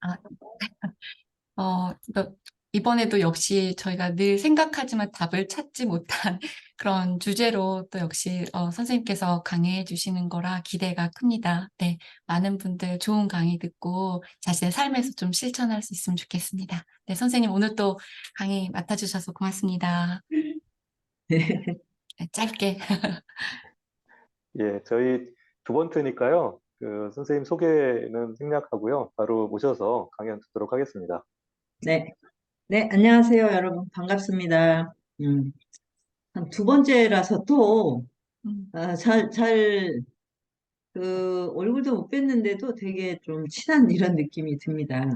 아, 이번에도 역시 저희가 늘 생각하지만 답을 찾지 못한 그런 주제로 또 역시 선생님께서 강의해 주시는 거라 기대가 큽니다. 네, 많은 분들 좋은 강의 듣고 자신의 삶에서 좀 실천할 수 있으면 좋겠습니다. 네, 선생님 오늘 또 강의 맡아주셔서 고맙습니다. 네, 짧게. 예, 저희 두 번째니까요. 선생님 소개는 생략하고요. 바로 모셔서 강연 듣도록 하겠습니다. 네, 네, 안녕하세요, 여러분. 반갑습니다. 한두 번째라서 또, 음, 얼굴도 못 뵀는데도 되게 좀 친한 이런 느낌이 듭니다.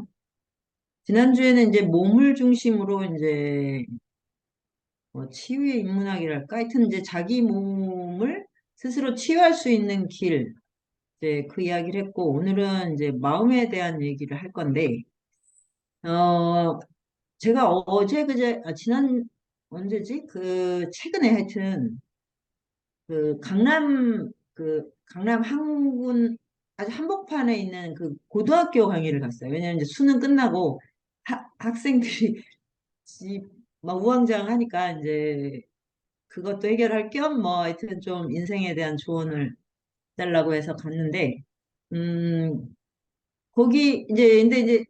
지난주에는 이제 몸을 중심으로 이제, 치유의 인문학이랄까? 하여튼 이제 자기 몸을 스스로 치유할 수 있는 길, 이제 그 이야기를 했고, 오늘은 이제 마음에 대한 얘기를 할 건데, 어, 제가 어제 그제 언제지? 최근에 하여튼 강남 항군 아주 한복판에 있는 그 고등학교 강의를 갔어요. 왜냐면 이제 수능 끝나고 학생들이 막 우왕좌왕하니까 이제 그것도 해결할 겸 뭐 하여튼 좀 인생에 대한 조언을 달라고 해서 갔는데 음 거기 이제 근데 이제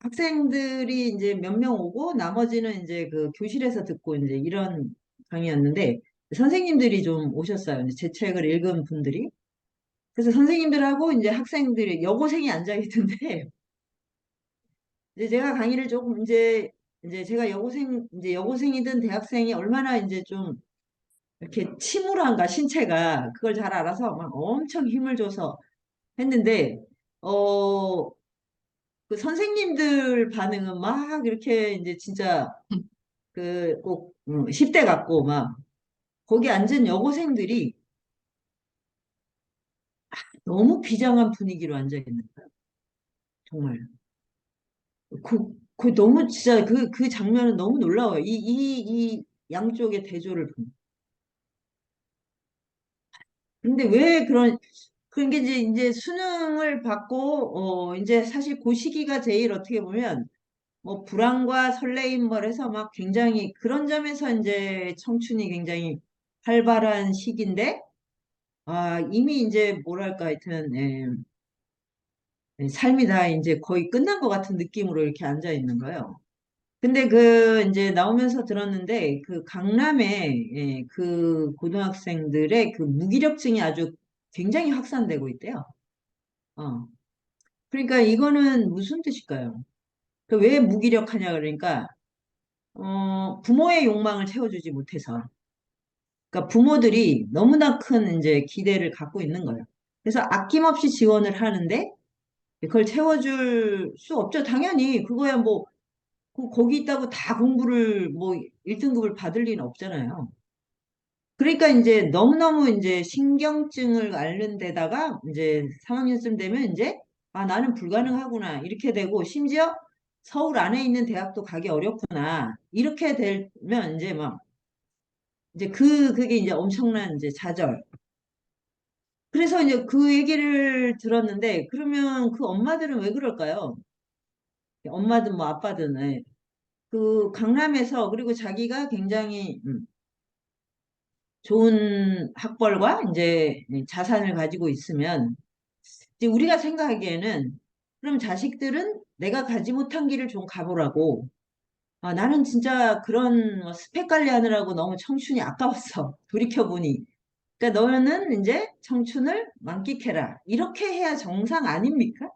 학생들이 이제 몇 명 오고 나머지는 이제 그 교실에서 듣고 이제 이런 강의였는데 선생님들이 좀 오셨어요. 이제 제 책을 읽은 분들이. 그래서 선생님들하고 이제 학생들이 여고생이 앉아 있던데 이제 제가 강의를 조금 이제 제가 여고생이든 대학생이 얼마나 이제 좀 이렇게 침울한가 신체가 그걸 잘 알아서 막 엄청 힘을 줘서 했는데 어 그 선생님들 반응은 막 이렇게 이제 진짜 그 꼭 10대 같고 막 거기 앉은 여고생들이 너무 비장한 분위기로 앉아 있는 거예요. 정말. 너무 진짜 그 장면은 너무 놀라워요. 이 양쪽의 대조를 보면. 근데 왜 그런 게 이제 수능을 받고, 이제 사실 그 시기가 제일 어떻게 보면, 뭐, 불안과 설레임 뭘 해서 막 굉장히 그런 점에서 이제 청춘이 굉장히 활발한 시기인데, 이미 이제 뭐랄까 하여튼, 삶이 다 이제 거의 끝난 것 같은 느낌으로 이렇게 앉아 있는 거예요. 근데 이제 나오면서 들었는데, 그 강남에, 그 고등학생들의 그 무기력증이 아주 굉장히 확산되고 있대요. 어. 그러니까 이거는 무슨 뜻일까요? 왜 무기력하냐 그러니까, 부모의 욕망을 채워주지 못해서. 그러니까 부모들이 너무나 큰 이제 기대를 갖고 있는 거예요. 그래서 아낌없이 지원을 하는데, 그걸 채워줄 수 없죠. 당연히 그거야 뭐 거기 있다고 다 공부를 뭐 1등급을 받을 리는 없잖아요. 그러니까 이제 너무너무 이제 신경증을 앓는 데다가 이제 3학년쯤 되면 이제 나는 불가능하구나 이렇게 되고 심지어 서울 안에 있는 대학도 가기 어렵구나 이렇게 되면 이제 막 이제 그게 이제 엄청난 이제 좌절. 그래서 이제 그 얘기를 들었는데 그러면 그 엄마들은 왜 그럴까요? 엄마든 뭐 아빠든 그 강남에서 그리고 자기가 굉장히 좋은 학벌과 이제 자산을 가지고 있으면 이제 우리가 생각하기에는 그럼 자식들은 내가 가지 못한 길을 좀 가보라고. 나는 진짜 그런 뭐 스펙 관리하느라고 너무 청춘이 아까웠어. 돌이켜보니. 그러니까 너는 이제 청춘을 만끽해라. 이렇게 해야 정상 아닙니까?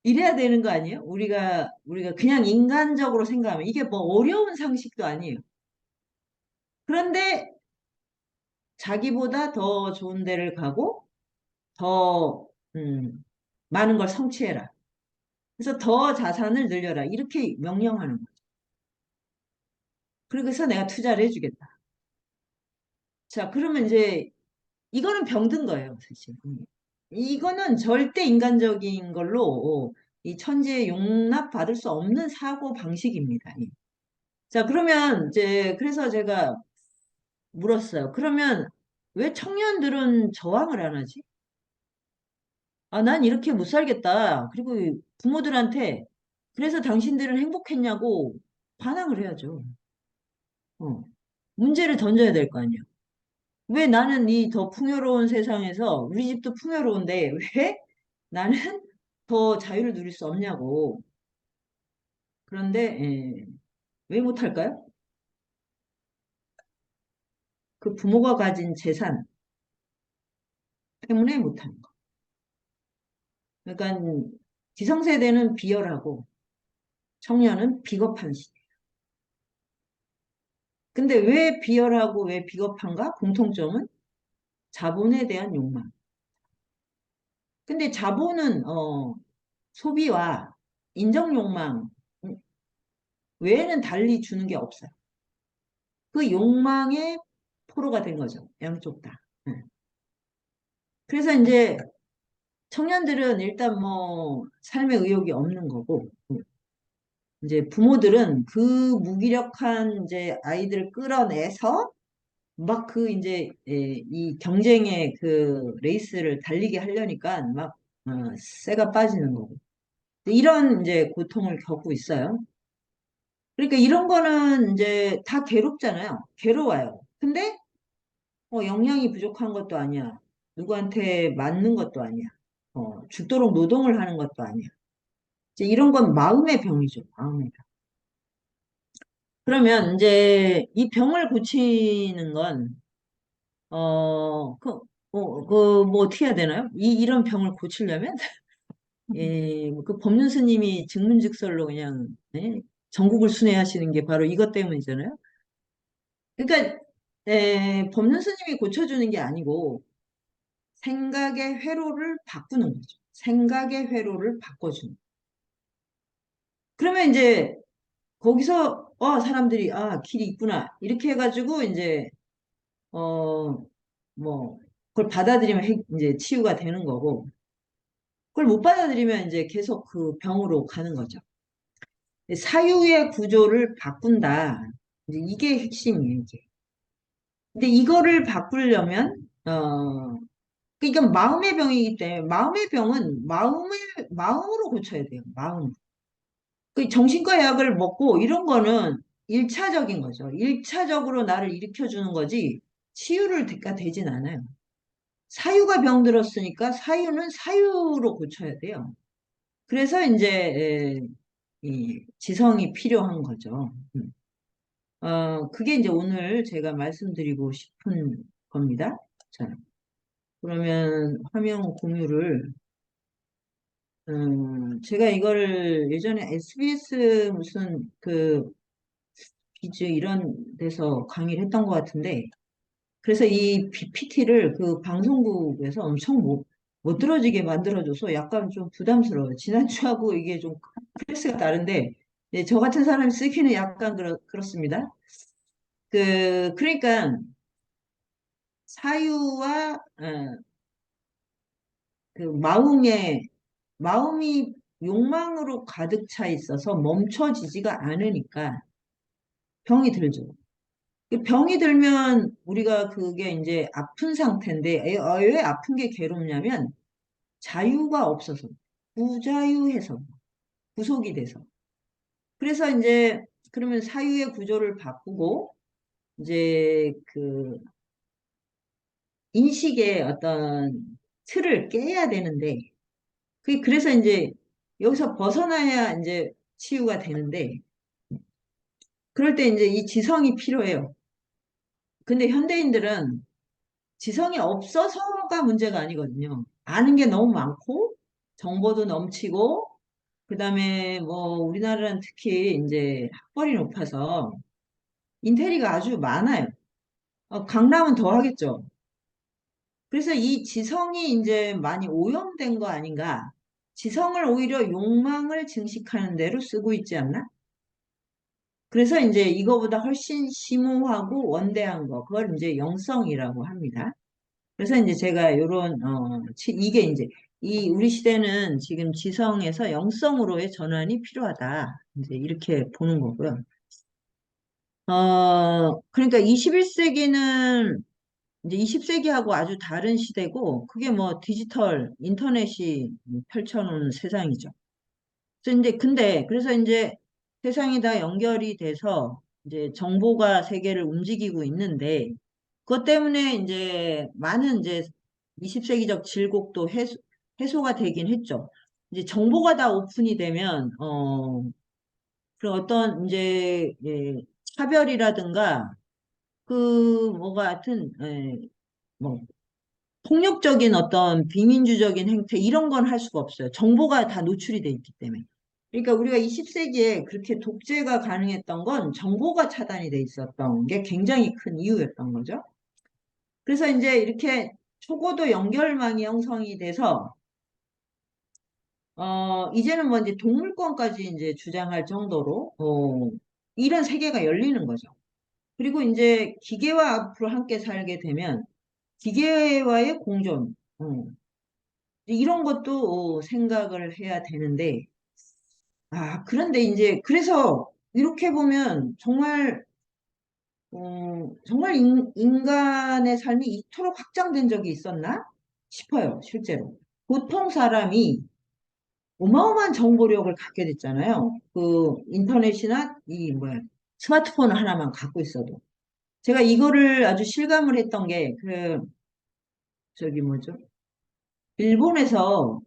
이래야 되는 거 아니에요? 우리가 그냥 인간적으로 생각하면 이게 뭐 어려운 상식도 아니에요. 그런데 자기보다 더 좋은 데를 가고 더 많은 걸 성취해라. 그래서 더 자산을 늘려라. 이렇게 명령하는 거죠. 그래서 내가 투자를 해주겠다. 자, 그러면 이제 이거는 병든 거예요, 사실. 이거는 절대 인간적인 걸로 이 천지에 용납받을 수 없는 사고 방식입니다. 예. 자, 그러면 이제 그래서 제가 물었어요. 그러면 왜 청년들은 저항을 안 하지? 아, 난 이렇게 못 살겠다. 그리고 부모들한테 그래서 당신들은 행복했냐고 반항을 해야죠. 어. 문제를 던져야 될 거 아니야. 왜 나는 이 더 풍요로운 세상에서 우리 집도 풍요로운데 왜 나는 더 자유를 누릴 수 없냐고. 그런데 왜 못할까요? 그 부모가 가진 재산 때문에 못하는 거. 그러니까 기성세대는 비열하고 청년은 비겁한 시대. 근데 왜 비열하고 왜 비겁한가? 공통점은 자본에 대한 욕망. 근데 자본은 소비와 인정 욕망 외에는 달리 주는 게 없어요. 그 욕망의 포로가 된 거죠. 양쪽 다. 응. 그래서 이제 청년들은 일단 뭐 삶의 의욕이 없는 거고 이제 부모들은 그 무기력한 이제 아이들을 끌어내서 막 그 이제 이 경쟁의 그 레이스를 달리게 하려니까 막 쇠가 빠지는 거고 이런 이제 고통을 겪고 있어요. 그러니까 이런 거는 이제 다 괴롭잖아요. 괴로워요. 근데 영양이 부족한 것도 아니야. 누구한테 맞는 것도 아니야. 죽도록 노동을 하는 것도 아니야. 이제 이런 건 마음의 병이죠. 마음의 병. 그러면 이제 이 병을 고치는 건 뭐 어떻게 해야 되나요? 이런 병을 고치려면 그 법륜 스님이 증문즉설로 그냥 전국을 순회하시는 게 바로 이것 때문이잖아요. 그러니까 법륜 스님이 고쳐주는 게 아니고 생각의 회로를 바꾸는 거죠. 생각의 회로를 바꿔주는. 그러면 이제 거기서 사람들이 길이 있구나 이렇게 해가지고 이제 뭐 그걸 받아들이면 이제 치유가 되는 거고 그걸 못 받아들이면 이제 계속 그 병으로 가는 거죠. 사유의 구조를 바꾼다. 이제 이게 핵심이에요, 이게. 근데 이거를 바꾸려면 그러니까 마음의 병이기 때문에 마음의 병은 마음으로 고쳐야 돼요. 마음. 그 정신과 약을 먹고 이런 거는 일차적인 거죠. 일차적으로 나를 일으켜주는 거지 치유가 되진 않아요. 사유가 병들었으니까 사유는 사유로 고쳐야 돼요. 그래서 이제 이 지성이 필요한 거죠. 그게 이제 오늘 제가 말씀드리고 싶은 겁니다. 자, 그러면 화면 공유를 제가 이거를 예전에 SBS 무슨 그 비즈 이런 데서 강의를 했던 것 같은데 그래서 이 PPT를 그 방송국에서 엄청 못 들어지게 만들어줘서 약간 좀 부담스러워요. 지난주하고 이게 좀 클래스가 다른데 저 같은 사람이 쓰기는 약간 그렇습니다. 그러니까 사유와 그 마음이 욕망으로 가득 차 있어서 멈춰지지가 않으니까 병이 들죠. 그 병이 들면 우리가 그게 이제 아픈 상태인데 왜 아픈 게 괴롭냐면 자유가 없어서 부자유해서 구속이 돼서 그래서 이제 그러면 사유의 구조를 바꾸고 이제 그 인식의 어떤 틀을 깨야 되는데 그래서 이제 여기서 벗어나야 이제 치유가 되는데 그럴 때 이제 이 지성이 필요해요. 근데 현대인들은 지성이 없어서가 문제가 아니거든요. 아는 게 너무 많고 정보도 넘치고 그다음에 뭐 우리나라는 특히 이제 학벌이 높아서 인테리가 아주 많아요. 강남은 더 하겠죠. 그래서 이 지성이 이제 많이 오염된 거 아닌가? 지성을 오히려 욕망을 증식하는 대로 쓰고 있지 않나? 그래서 이제 이거보다 훨씬 심오하고 원대한 거, 그걸 이제 영성이라고 합니다. 그래서 이제 제가 요런, 이게 이제, 우리 시대는 지금 지성에서 영성으로의 전환이 필요하다. 이제 이렇게 보는 거고요. 그러니까 21세기는 이제 20세기하고 아주 다른 시대고, 그게 뭐 디지털, 인터넷이 펼쳐놓은 세상이죠. 그래서 이제 세상이 다 연결이 돼서 이제 정보가 세계를 움직이고 있는데, 그것 때문에 이제 많은 이제 20세기적 질곡도 해소가 되긴 했죠. 이제 정보가 다 오픈이 되면, 그런 어떤 이제, 차별이라든가, 뭐가 하여튼, 뭐, 폭력적인 어떤 비민주적인 행태 이런 건 할 수가 없어요. 정보가 다 노출이 돼 있기 때문에. 그러니까 우리가 20세기에 그렇게 독재가 가능했던 건 정보가 차단이 돼 있었던 게 굉장히 큰 이유였던 거죠. 그래서 이제 이렇게 초고도 연결망이 형성이 돼서 이제는 뭐 이제 동물권까지 이제 주장할 정도로 이런 세계가 열리는 거죠. 그리고 이제 기계와 앞으로 함께 살게 되면 기계와의 공존, 이런 것도 생각을 해야 되는데, 그런데 이제, 그래서 이렇게 보면 정말 인간의 삶이 이토록 확장된 적이 있었나 싶어요, 실제로. 보통 사람이 어마어마한 정보력을 갖게 됐잖아요. 그 인터넷이나 스마트폰 하나만 갖고 있어도. 제가 이거를 아주 실감을 했던 게, 저기 뭐죠? 일본에서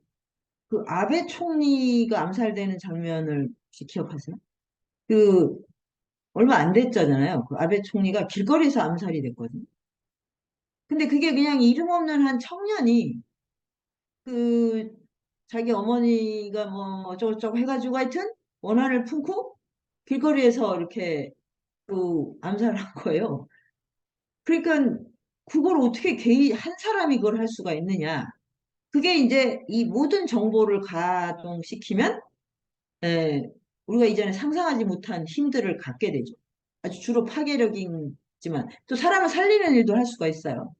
그 아베 총리가 암살되는 장면을 혹시 기억하세요? 그 얼마 안 됐잖아요. 그 아베 총리가 길거리에서 암살이 됐거든요. 근데 그게 그냥 이름 없는 한 청년이 그 자기 어머니가 뭐 어쩌고저쩌고 해가지고 하여튼 원한을 품고 길거리에서 이렇게 그 암살한 거예요. 그러니까 그걸 어떻게 한 사람이 그걸 할 수가 있느냐. 그게 이제 이 모든 정보를 가동시키면 예, 우리가 이전에 상상하지 못한 힘들을 갖게 되죠. 아주 주로 파괴력이지만 또 사람을 살리는 일도 할 수가 있어요.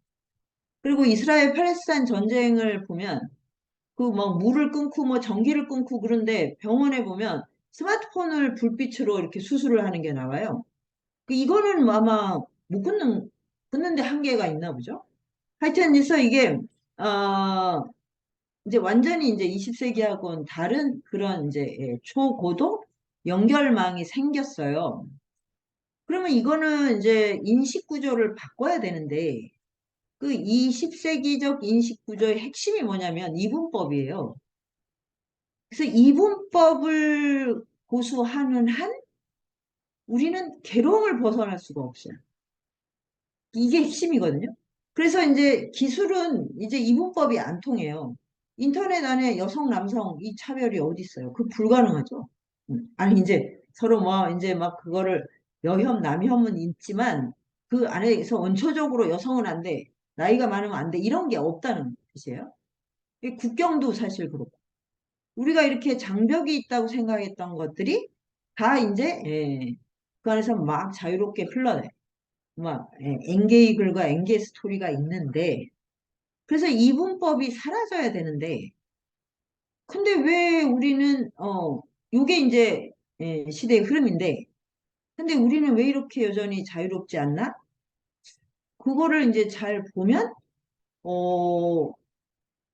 그리고 이스라엘 팔레스타인 전쟁을 보면 그 막 물을 끊고 뭐 전기를 끊고 그런데 병원에 보면 스마트폰을 불빛으로 이렇게 수술을 하는 게 나와요. 이거는 뭐 아마 못 끊는데 한계가 있나 보죠. 하여튼 그래서 이게 어, 이제 완전히 이제 20세기하고는 다른 그런 이제 초고도 연결망이 생겼어요. 그러면 이거는 이제 인식 구조를 바꿔야 되는데 그 20세기적 인식 구조의 핵심이 뭐냐면 이분법이에요. 그래서 이분법을 고수하는 한 우리는 괴로움을 벗어날 수가 없어요. 이게 핵심이거든요. 그래서 이제 기술은 이제 이분법이 안 통해요. 인터넷 안에 여성, 남성 이 차별이 어디 있어요? 그 불가능하죠. 아니 이제 서로 뭐 이제 막 그거를 여혐, 남혐은 있지만 그 안에서 원초적으로 여성은 안 돼. 나이가 많으면 안 돼. 이런 게 없다는 뜻이에요. 이 국경도 사실 그렇고. 우리가 이렇게 장벽이 있다고 생각했던 것들이 다 이제 그 안에서 막 자유롭게 흘러내. 막 엔게이 글과 엔게이 스토리가 있는데 그래서 이분법이 사라져야 되는데 근데 왜 우리는 요게 이제 시대의 흐름인데 근데 우리는 왜 이렇게 여전히 자유롭지 않나? 그거를 이제 잘 보면 어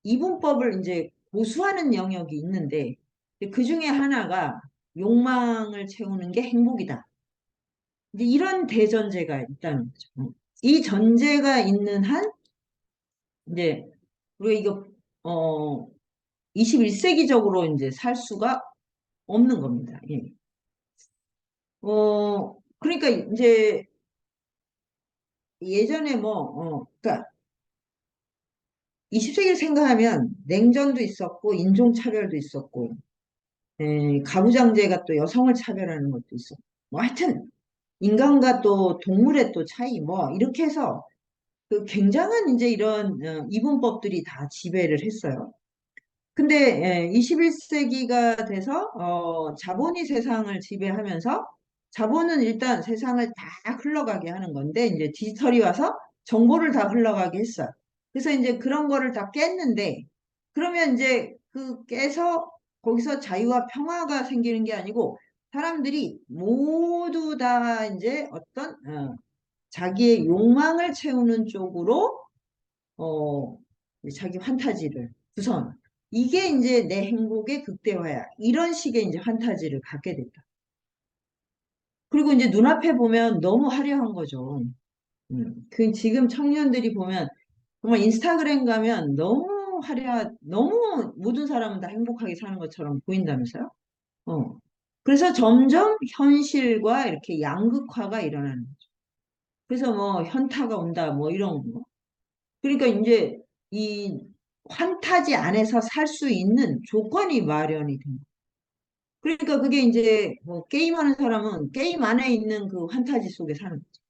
이분법을 이제 고수하는 영역이 있는데 그 중에 하나가 욕망을 채우는 게 행복이다. 이제 이런 대전제가 있다는 거죠. 이 전제가 있는 한 이제 우리가 이거 어 21세기적으로 이제 살 수가 없는 겁니다. 예. 그러니까 이제 예전에 그러니까 20세기를 생각하면 냉전도 있었고 인종차별도 있었고 가부장제가 또 여성을 차별하는 것도 있었고 뭐 하여튼 인간과 또 동물의 또 차이 뭐 이렇게 해서 그 굉장한 이제 이런 이분법들이 다 지배를 했어요. 근데 21세기가 돼서 자본이 세상을 지배하면서 자본은 일단 세상을 다 흘러가게 하는 건데 이제 디지털이 와서 정보를 다 흘러가게 했어요. 그래서 이제 그런 거를 다 깼는데 그러면 이제 그 깨서 거기서 자유와 평화가 생기는 게 아니고 사람들이 모두 다 이제 어떤 자기의 욕망을 채우는 쪽으로 어, 자기 환타지를 구성. 이게 이제 내 행복의 극대화야. 이런 식의 이제 환타지를 갖게 됐다. 그리고 이제 눈앞에 보면 너무 화려한 거죠. 그 지금 청년들이 보면 정말 인스타그램 가면 너무 너무 모든 사람은 다 행복하게 사는 것처럼 보인다면서요? 어. 그래서 점점 현실과 이렇게 양극화가 일어나는 거죠. 그래서 뭐 현타가 온다 뭐 이런 거. 그러니까 이제 이 환타지 안에서 살 수 있는 조건이 마련이 된 거예요. 그러니까 그게 이제 뭐 게임하는 사람은 게임 안에 있는 그 환타지 속에 사는 거죠.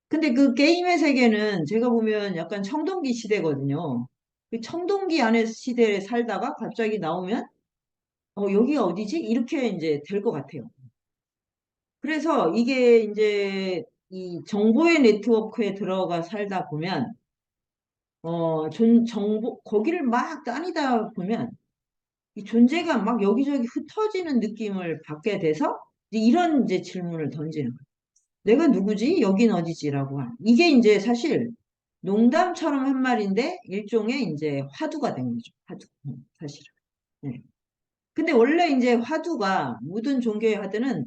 근데 그 게임의 세계는 제가 보면 약간 청동기 시대거든요. 그 청동기 안에 시대에 살다가 갑자기 나오면 여기가 어디지? 이렇게 이제 될 것 같아요. 그래서 이게 이제 이 정보의 네트워크에 들어가 살다 보면 정보 거기를 막 다니다 보면 이 존재가 막 여기저기 흩어지는 느낌을 받게 돼서 이제 이런 이제 질문을 던지는 거예요. 내가 누구지? 여긴 어디지라고 하는. 이게 이제 사실 농담처럼 한 말인데 일종의 이제 화두가 된 거죠. 화두. 사실은. 네. 근데 원래 이제 화두가 모든 종교의 화두는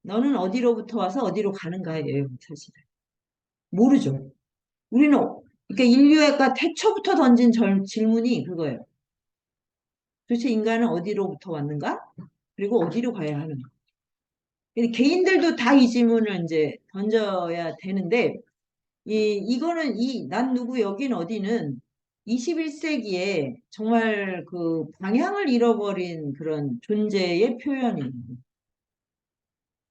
너는 어디로부터 와서 어디로 가는가예요, 사실은. 모르죠. 우리는 그러니까 인류애가 태초부터 던진 질문이 그거예요. 도대체 인간은 어디로부터 왔는가? 그리고 어디로 가야 하는가? 근데 개인들도 다 이 질문을 이제 던져야 되는데 이거는 난 누구 여긴 어디는 21세기에 정말 그 방향을 잃어버린 그런 존재의 표현이에요.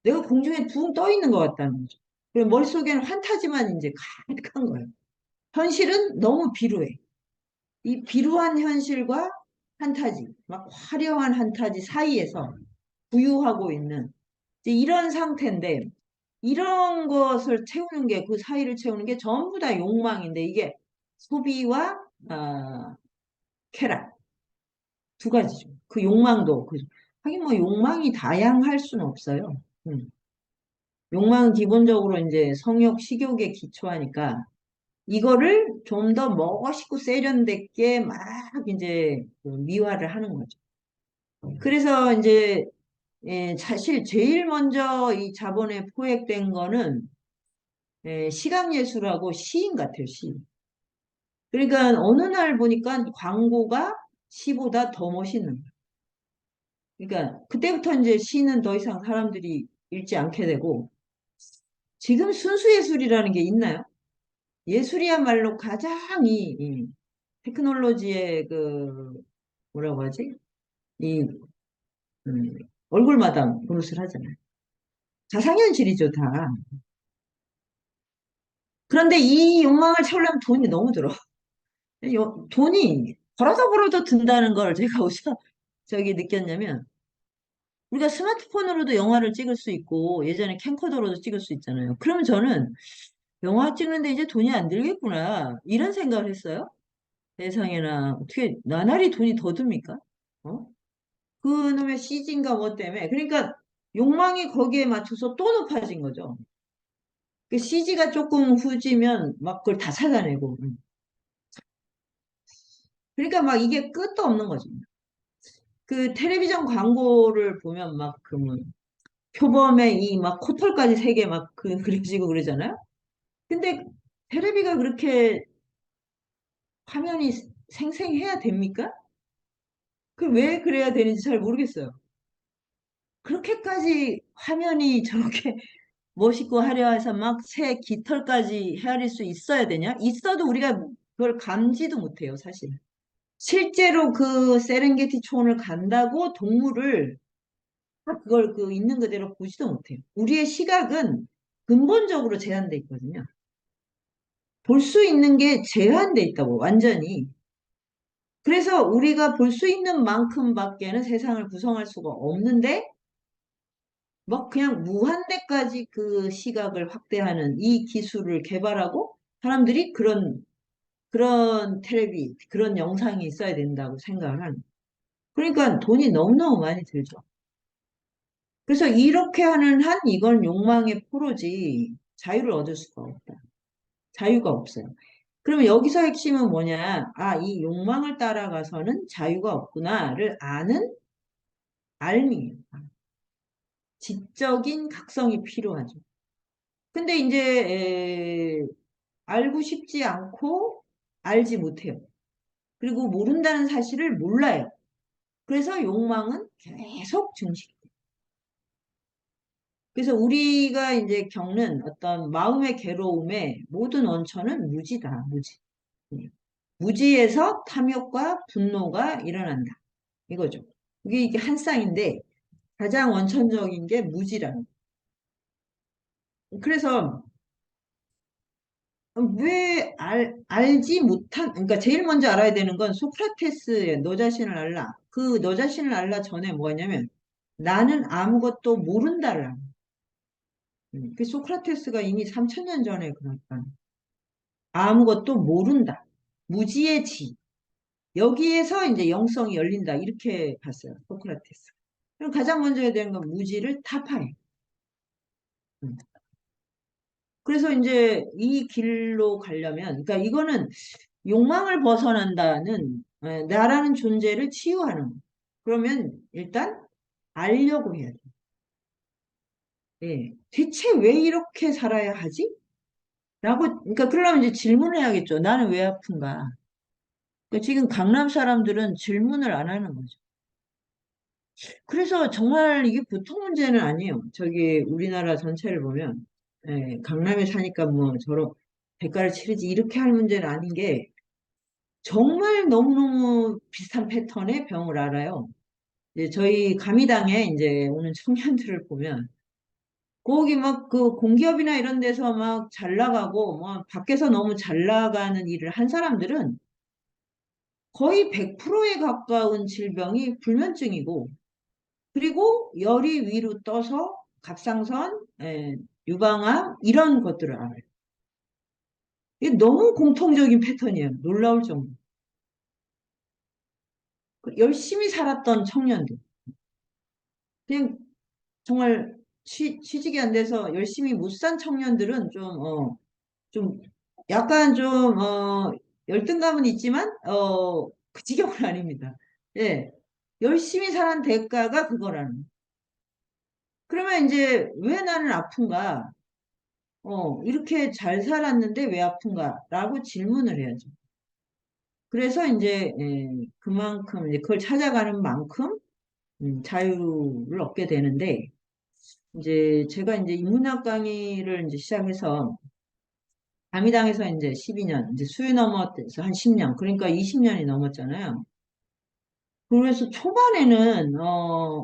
내가 공중에 붕 떠 있는 것 같다는 거죠. 그리고 머릿속에는 환타지만 이제 가득한 거예요. 현실은 너무 비루해. 이 비루한 현실과 환타지, 막 화려한 환타지 사이에서 부유하고 있는 이제 이런 상태인데 이런 것을 채우는 게 그 사이를 채우는 게 전부 다 욕망인데 이게 소비와 쾌락 두 가지죠. 그 욕망도 하긴 뭐 욕망이 다양할 수는 없어요. 음. 욕망은 기본적으로 이제 성욕, 식욕에 기초하니까 이거를 좀 더 멋있고 세련되게 막 이제 그 미화를 하는 거죠. 그래서 이제 사실 제일 먼저 이 자본에 포획된 거는 시각예술하고 시인 같아요, 시. 그러니까 어느 날 보니까 광고가 시보다 더 멋있는 거예요. 그러니까 그때부터 이제 시는 더 이상 사람들이 읽지 않게 되고 지금 순수예술이라는 게 있나요? 예술이야말로 가장 이 테크놀로지의 그 뭐라고 하지? 이 음, 얼굴마다 노릇을 하잖아요. 가상현실이죠, 다. 그런데 이 욕망을 채우려면 돈이 너무 들어. 돈이 벌어도 든다는 걸 제가 어디서 저기 느꼈냐면 우리가 스마트폰으로도 영화를 찍을 수 있고 예전에 캠코더로도 찍을 수 있잖아요. 그러면 저는 영화 찍는데 이제 돈이 안 들겠구나 이런 생각을 했어요. 세상에나 어떻게 나날이 돈이 더 듭니까? 어? 그놈의 CG인가 뭐 때문에 그러니까 욕망이 거기에 맞춰서 또 높아진 거죠. 그 CG가 조금 후지면 막 그걸 다 찾아내고 그러니까 막 이게 끝도 없는 거죠. 그 텔레비전 광고를 보면 막 그 뭐 표범의 이 막 코털까지 세 개 막 그려지고 그러잖아요. 근데 테레비가 그렇게 화면이 생생해야 됩니까? 그 왜 그래야 되는지 잘 모르겠어요. 그렇게까지 화면이 저렇게 멋있고 화려해서 막 새 깃털까지 헤아릴 수 있어야 되냐? 있어도 우리가 그걸 감지도 못해요, 사실. 실제로 그 세렝게티 초원을 간다고 동물을 그걸 있는 그대로 보지도 못해요. 우리의 시각은 근본적으로 제한돼 있거든요. 볼 수 있는 게 제한돼 있다고, 완전히. 그래서 우리가 볼 수 있는 만큼밖에는 세상을 구성할 수가 없는데, 막 그냥 무한대까지 그 시각을 확대하는 이 기술을 개발하고 사람들이 그런 텔레비, 그런 영상이 있어야 된다고 생각을 하는. 그러니까 돈이 너무너무 많이 들죠. 그래서 이렇게 하는 한 이건 욕망의 포로지. 자유를 얻을 수가 없다. 자유가 없어요. 그러면 여기서 핵심은 뭐냐? 아, 이 욕망을 따라가서는 자유가 없구나를 아는 알미예요. 지적인 각성이 필요하죠. 근데 이제 알고 싶지 않고 알지 못해요. 그리고 모른다는 사실을 몰라요. 그래서 욕망은 계속 증식. 그래서 우리가 이제 겪는 어떤 마음의 괴로움의 모든 원천은 무지다, 무지. 무지에서 탐욕과 분노가 일어난다. 이거죠. 이게 한 쌍인데 가장 원천적인 게 무지라는 거예요. 그래서 왜 알지 못한, 그러니까 제일 먼저 알아야 되는 건 소크라테스의 너 자신을 알라. 그 너 자신을 알라 전에 뭐냐면 나는 아무것도 모른다를 알아. 그 소크라테스가 이미 3000년 전에 그러니까 아무것도 모른다. 무지의 지. 여기에서 이제 영성이 열린다. 이렇게 봤어요. 소크라테스. 그럼 가장 먼저 해야 되는 건 무지를 타파해. 음. 그래서 이제 이 길로 가려면, 그러니까 이거는 욕망을 벗어난다는 나라는 존재를 치유하는 거. 그러면 일단 알려고 해야 돼. 예. 대체 왜 이렇게 살아야 하지? 라고, 그러니까 그러려면 이제 질문을 해야겠죠. 나는 왜 아픈가? 그러니까 지금 강남 사람들은 질문을 안 하는 거죠. 그래서 정말 이게 보통 문제는 아니에요. 저기 우리나라 전체를 보면 강남에 사니까 뭐 저런 대가를 치르지 이렇게 할 문제는 아닌 게 정말 너무너무 비슷한 패턴의 병을 알아요. 이제 저희 가미당에 이제 오는 청년들을 보면 거기 막 그 공기업이나 이런 데서 막 잘 나가고 뭐 밖에서 너무 잘 나가는 일을 한 사람들은 거의 100%에 가까운 질병이 불면증이고 그리고 열이 위로 떠서 갑상선, 유방암 이런 것들을 알아요. 이게 너무 공통적인 패턴이에요. 놀라울 정도. 열심히 살았던 청년들. 그냥 정말 취직이 안 돼서 열심히 못 산 청년들은 좀 약간 열등감은 있지만, 그 지경은 아닙니다. 예. 열심히 살한 대가가 그거라는. 그러면 이제 왜 나는 아픈가? 이렇게 잘 살았는데 왜 아픈가? 라고 질문을 해야죠. 그래서 이제, 그만큼, 이제 그걸 찾아가는 만큼, 자유를 얻게 되는데, 이제 제가 이제 인문학 강의를 이제 시작해서, 아미당에서 이제 12년, 이제 수유 넘어서 한 10년, 그러니까 20년이 넘었잖아요. 그래서 초반에는,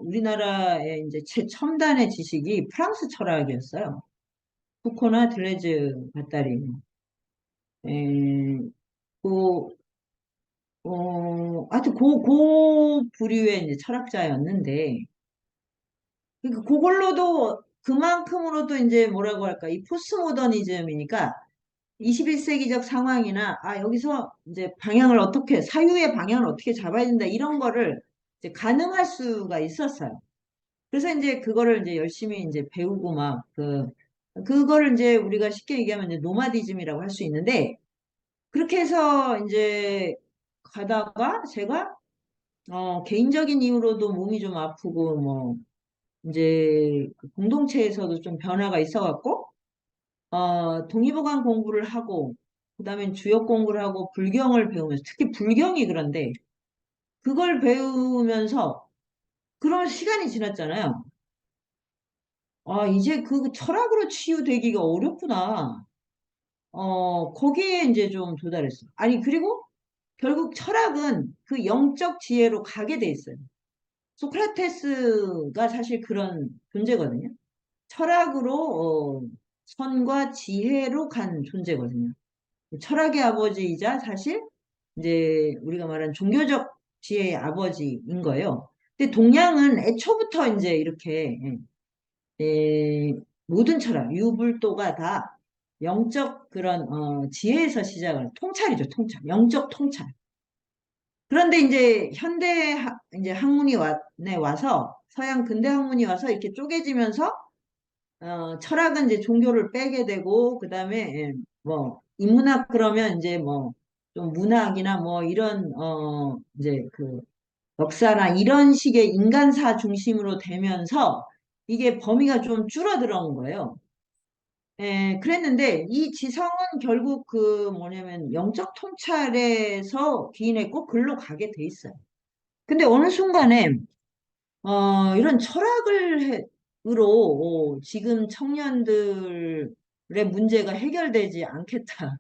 우리나라의 이제 최첨단의 지식이 프랑스 철학이었어요. 푸코나 들레즈 가따리. 에, 그, 하여튼 그 부류의 이제 철학자였는데, 그러니까 그걸로도 그만큼으로도 이제 뭐라고 할까, 이 포스트모더니즘이니까 21세기적 상황이나, 여기서 이제 방향을 어떻게, 사유의 방향을 어떻게 잡아야 된다, 이런 거를 이제 가능할 수가 있었어요. 그래서 이제 그거를 이제 열심히 이제 배우고 막, 그거를 이제 우리가 쉽게 얘기하면 이제 노마디즘이라고 할 수 있는데, 그렇게 해서 이제 가다가 제가 개인적인 이유로도 몸이 좀 아프고 뭐 이제 그 공동체에서도 좀 변화가 있어갖고 동의보감 공부를 하고 그다음에 주역 공부를 하고 불경을 배우면서 특히 불경이 그런데 그걸 배우면서 그런 시간이 지났잖아요. 이제 그 철학으로 치유되기가 어렵구나. 거기에 이제 좀 도달했어. 아니 그리고 결국 철학은 그 영적 지혜로 가게 돼 있어요. 소크라테스가 사실 그런 존재거든요. 철학으로 선과 지혜로 간 존재거든요. 철학의 아버지이자 사실 이제 우리가 말하는 종교적 지혜의 아버지인 거예요. 근데 동양은 애초부터 이제 이렇게 모든 철학, 유불도가 다 영적 그런 지혜에서 시작을 통찰이죠, 통찰, 영적 통찰. 그런데 이제 이제 학문이 네, 와서 서양 근대 학문이 와서 이렇게 쪼개지면서 철학은 이제 종교를 빼게 되고, 그 다음에, 뭐, 인문학 그러면 이제 뭐, 좀 문학이나 뭐, 이런, 이제 그, 역사나 이런 식의 인간사 중심으로 되면서, 이게 범위가 좀 줄어들어온 거예요. 그랬는데, 이 지성은 결국 그 뭐냐면, 영적 통찰에서 기인에 꼭 글로 가게 돼 있어요. 근데 어느 순간에, 이런 으로 지금 청년들의 문제가 해결되지 않겠다.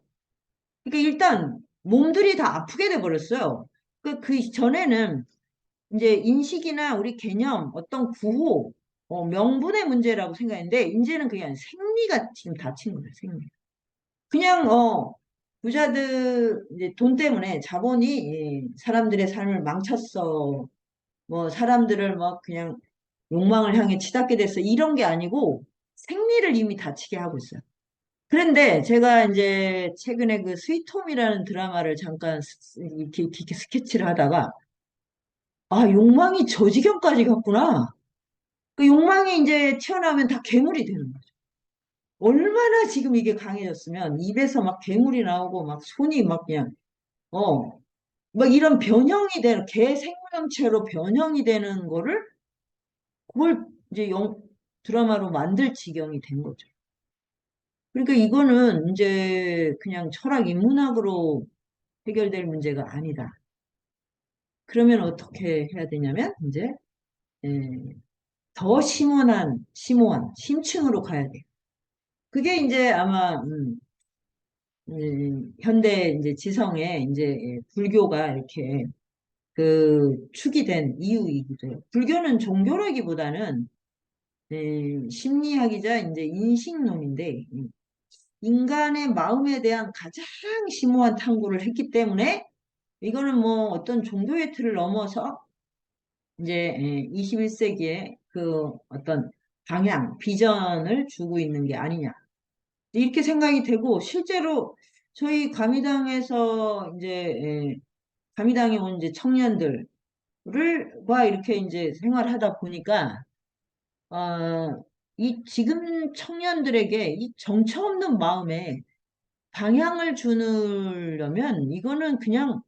그러니까 일단 몸들이 다 아프게 돼 버렸어요. 그 전에는 이제 인식이나 우리 개념, 어떤 구호, 명분의 문제라고 생각했는데 이제는 그냥 생리가 지금 다친 거예요, 생리. 그냥 부자들 이제 돈 때문에 자본이 사람들의 삶을 망쳤어. 뭐 사람들을 막 그냥 욕망을 향해 치닫게 됐어. 이런 게 아니고 생리를 이미 다치게 하고 있어요. 그런데 제가 이제 최근에 그 스위트홈이라는 드라마를 잠깐 이렇게 스케치를 하다가 아, 욕망이 저 지경까지 갔구나. 그 욕망이 이제 튀어나오면 다 괴물이 되는 거죠. 얼마나 지금 이게 강해졌으면 입에서 막 괴물이 나오고 막 손이 막 그냥 어, 막 이런 변형이 되는 개 생명체로 변형이 되는 거를 그걸 이제 드라마로 만들 지경이 된 거죠. 그러니까 이거는 이제 그냥 철학 인문학으로 해결될 문제가 아니다. 그러면 어떻게 해야 되냐면 이제 에, 더 심오한 심층으로 가야 돼요. 그게 이제 아마 현대 이제 지성의 이제 불교가 이렇게 그 축이 된 이유이기도 해요. 불교는 종교라기보다는 심리학이자 이제 인식론인데 인간의 마음에 대한 가장 심오한 탐구를 했기 때문에 이거는 뭐 어떤 종교의 틀을 넘어서 이제 21세기에 그 어떤 방향, 비전을 주고 있는 게 아니냐. 이렇게 생각이 되고 실제로 저희 가미당에서 이제 가미당에 온 이제 청년들과 이렇게 이제 생활하다 보니까 이 지금 청년들에게 이 정처 없는 마음에 방향을 주려면 이거는 그냥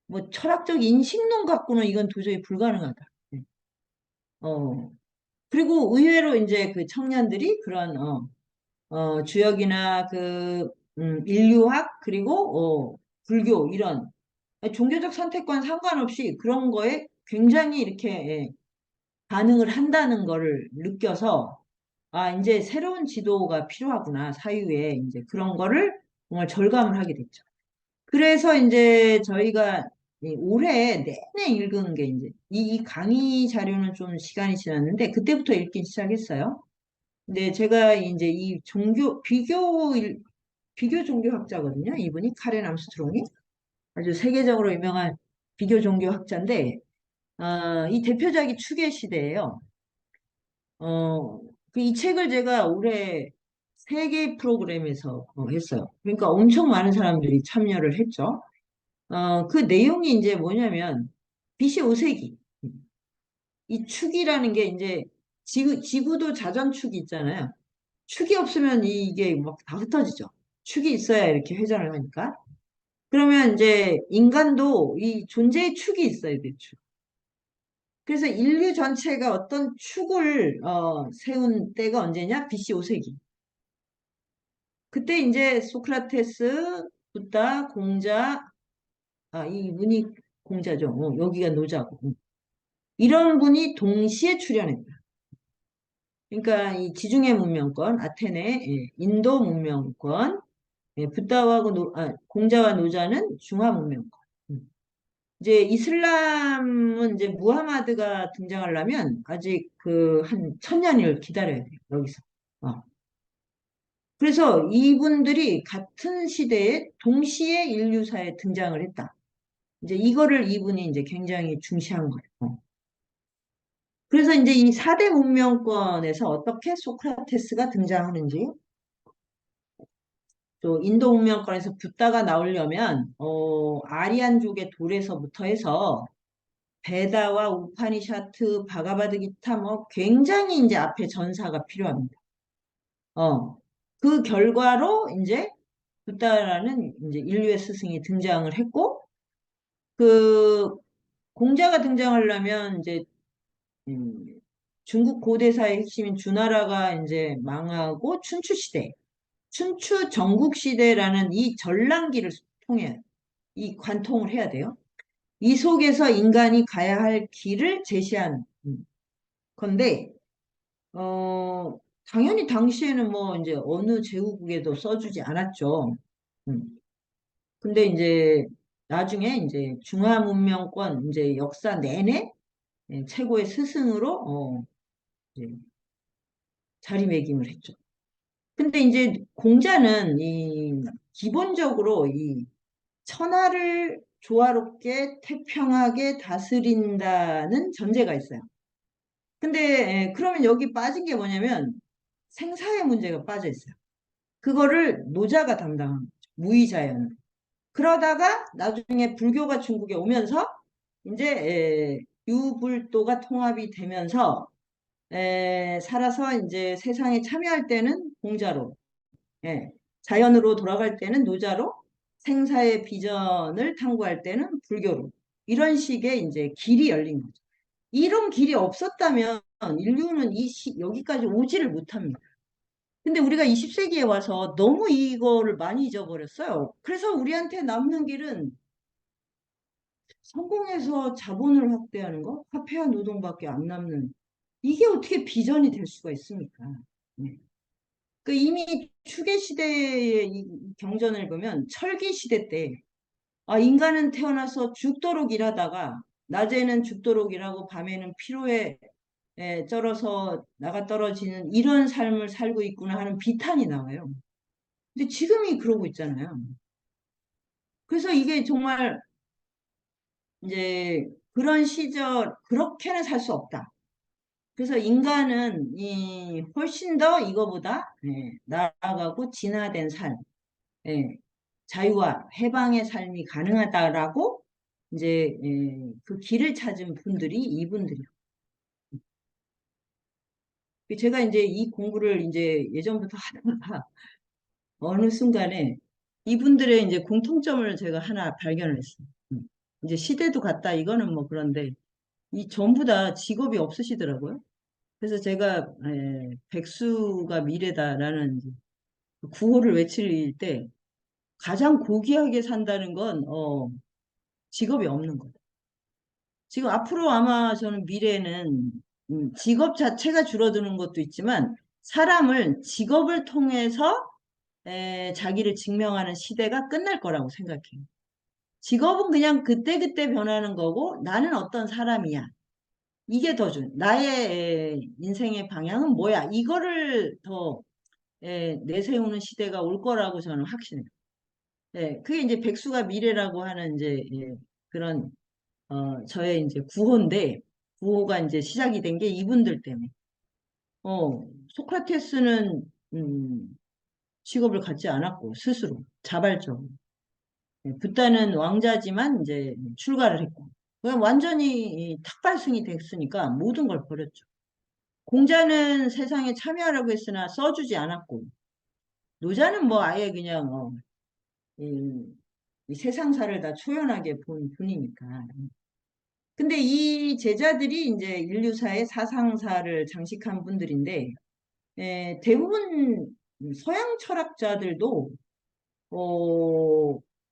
뭐 철학적 인식론 갖고는 이건 도저히 불가능하다. 네. 어, 그리고 의외로 이제 그 청년들이 그런, 주역이나 그, 인류학, 그리고, 불교, 이런, 종교적 선택과는 상관없이 그런 거에 굉장히 이렇게, 반응을 한다는 거를 느껴서, 아, 이제 새로운 지도가 필요하구나, 사유에, 이제 그런 거를 정말 절감을 하게 됐죠. 그래서 이제 저희가 이 올해 내내 읽은 게 이제 이 강의 자료는 좀 시간이 지났는데 그때부터 읽기 시작했어요. 근데 제가 이제 이 비교 종교학자거든요. 이분이 카렌 암스트롱이 아주 세계적으로 유명한 비교 종교학자인데 이 대표작이 추계 시대예요. 이 책을 제가 올해 세계 프로그램에서 했어요. 그러니까 엄청 많은 사람들이 참여를 했죠. 그 내용이 이제 뭐냐면, BC 5세기. 이 축이라는 게 이제 지구도 자전축이 있잖아요. 축이 없으면 이게 막 다 흩어지죠. 축이 있어야 이렇게 회전을 하니까. 그러면 이제 인간도 이 존재의 축이 있어야 돼요, 축. 그래서 인류 전체가 어떤 축을 세운 때가 언제냐? BC 5세기. 그때 이제 소크라테스, 붓다, 공자, 이분이 공자죠. 여기가 노자고. 이런 분이 동시에 출연했다. 그러니까 이 지중해 문명권, 아테네, 인도 문명권, 붓다하고 공자와 노자는 중화 문명권. 음. 이제 이슬람은 이제 무하마드가 등장하려면 아직 그 한 1000년을 기다려야 돼요. 여기서. 어. 그래서 이분들이 같은 시대에 동시에 인류사에 등장을 했다. 이제 이거를 이분이 이제 굉장히 중시한 거예요. 그래서 이제 이 4대 문명권에서 어떻게 소크라테스가 등장하는지, 또 인도 문명권에서 붓다가 나오려면, 아리안족의 돌에서부터 해서 베다와 우파니샤트, 바가바드기타 뭐 굉장히 이제 앞에 전사가 필요합니다. 그 결과로 이제 붓다라는 이제 인류의 스승이 등장을 했고, 그 공자가 등장하려면 이제 음, 중국 고대사의 핵심인 주나라가 이제 망하고 춘추 시대, 춘추 전국 시대라는 이 전랑기를 통해 이 관통을 해야 돼요. 이 속에서 인간이 가야 할 길을 제시한 건데, 당연히 당시에는 뭐 이제 어느 제후국에도 써주지 않았죠. 음. 근데 이제 나중에 이제 중화문명권 이제 역사 내내 최고의 스승으로 이제 자리매김을 했죠. 근데 이제 공자는 이 기본적으로 이 천하를 조화롭게 태평하게 다스린다는 전제가 있어요. 근데 그러면 여기 빠진 게 뭐냐면 생사의 문제가 빠져 있어요. 그거를 노자가 담당한 거죠. 무의자연. 그러다가 나중에 불교가 중국에 오면서 이제 유불도가 통합이 되면서 살아서 이제 세상에 참여할 때는 공자로, 예, 자연으로 돌아갈 때는 노자로, 생사의 비전을 탐구할 때는 불교로. 이런 식의 이제 길이 열린 거죠. 이런 길이 없었다면 인류는 여기까지 오지를 못합니다. 근데 우리가 20세기에 와서 너무 이거를 많이 잊어버렸어요. 그래서 우리한테 남는 길은 성공해서 자본을 확대하는 거, 화폐와 노동밖에 안 남는, 이게 어떻게 비전이 될 수가 있습니까? 네. 그 이미 추계 시대의 이 경전을 보면 철기 시대 때, 인간은 태어나서 죽도록 일하다가 낮에는 죽도록 일하고 밤에는 피로에 쩔어서 나가 떨어지는 이런 삶을 살고 있구나 하는 비탄이 나와요. 근데 지금이 그러고 있잖아요. 그래서 이게 정말 이제 그런 시절 그렇게는 살 수 없다. 그래서 인간은 이 훨씬 더 이거보다 나아가고 진화된 삶, 예, 자유와 해방의 삶이 가능하다라고 이제 그 길을 찾은 분들이 이분들이요. 제가 이제 이 공부를 이제 예전부터 하다가 어느 순간에 이분들의 이제 공통점을 제가 하나 발견을 했어요. 이제 시대도 같다 이거는 뭐 그런데 이 전부 다 직업이 없으시더라고요. 그래서 제가 백수가 미래다라는 이제 그 구호를 외칠 때 가장 고귀하게 산다는 건 직업이 없는 거예요. 지금 앞으로 아마 저는 미래는 직업 자체가 줄어드는 것도 있지만 사람을 직업을 통해서 자기를 증명하는 시대가 끝날 거라고 생각해요. 직업은 그냥 그때그때 변하는 거고 나는 어떤 사람이야. 이게 더 나의 인생의 방향은 뭐야. 이거를 더 내세우는 시대가 올 거라고 저는 확신해요. 그게 이제 백수가 미래라고 하는 이제 그런 저의 이제 구호인데 구호가 이제 시작이 된 게 이분들 때문에. 소크라테스는 직업을 갖지 않았고 스스로 자발적으로. 붓다는 왕자지만 이제 출가를 했고. 그냥 완전히 탁발승이 됐으니까 모든 걸 버렸죠. 공자는 세상에 참여하라고 했으나 써주지 않았고, 노자는 뭐 아예 그냥 이, 이 세상사를 다 초연하게 본 분이니까. 근데 이 제자들이 이제 인류사의 사상사를 장식한 분들인데, 대부분 서양 철학자들도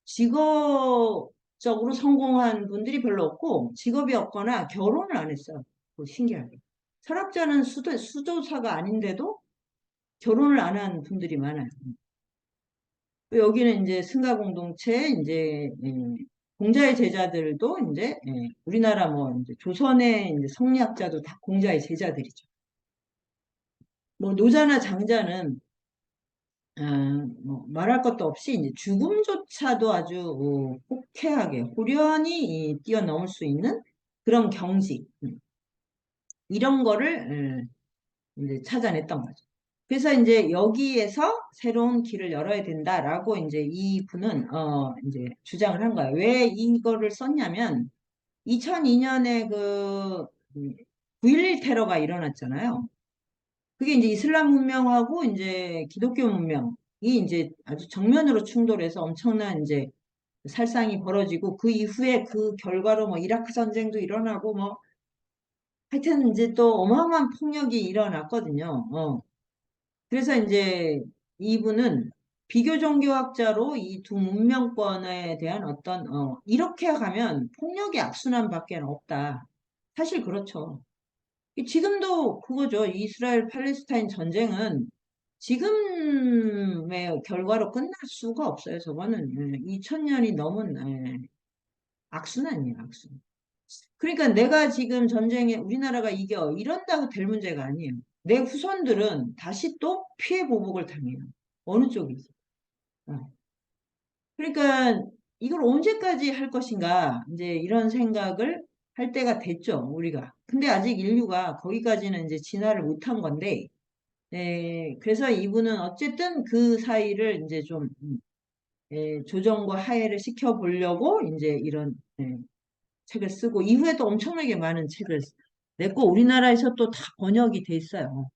직업적으로 성공한 분들이 별로 없고 직업이 없거나 결혼을 안 했어요. 신기하게. 철학자는 수도사가 아닌데도 결혼을 안 한 분들이 많아요. 여기는 이제 승가 공동체 이제 공자의 제자들도 이제 우리나라 뭐 이제 조선의 이제 성리학자도 다 공자의 제자들이죠. 뭐 노자나 장자는 뭐 말할 것도 없이 이제 죽음조차도 아주 호쾌하게 호련히 뛰어넘을 수 있는 그런 경지 이런 거를 이제 찾아냈던 거죠. 그래서 이제 여기에서 새로운 길을 열어야 된다라고 이제 이 분은 이제 주장을 한 거예요. 왜 이거를 썼냐면 2002년에 그 9.11 테러가 일어났잖아요. 그게 이제 이슬람 문명하고 이제 기독교 문명이 이제 아주 정면으로 충돌해서 엄청난 이제 살상이 벌어지고 그 이후에 그 결과로 뭐 이라크 전쟁도 일어나고 뭐 하여튼 이제 또 어마어마한 폭력이 일어났거든요. 그래서 이제 이분은 비교 종교학자로 이 두 문명권에 대한 어떤 이렇게 가면 폭력의 악순환밖에 없다. 사실 그렇죠. 지금도 그거죠. 이스라엘 팔레스타인 전쟁은 지금의 결과로 끝날 수가 없어요. 저거는 2000년이 넘은 악순환이에요, 악순환. 그러니까 내가 지금 전쟁에 우리나라가 이겨 이런다고 될 문제가 아니에요. 내 후손들은 다시 또 피해 보복을 당해요. 어느 쪽이지? 어. 그러니까 이걸 언제까지 할 것인가 이제 이런 생각을 할 때가 됐죠, 우리가. 근데 아직 인류가 거기까지는 이제 진화를 못한 건데, 그래서 이분은 어쨌든 그 사이를 이제 좀 조정과 하해를 시켜보려고 이제 이런 책을 쓰고 이후에도 엄청나게 많은 책을 냈고 우리나라에서 또 다 번역이 돼 있어요.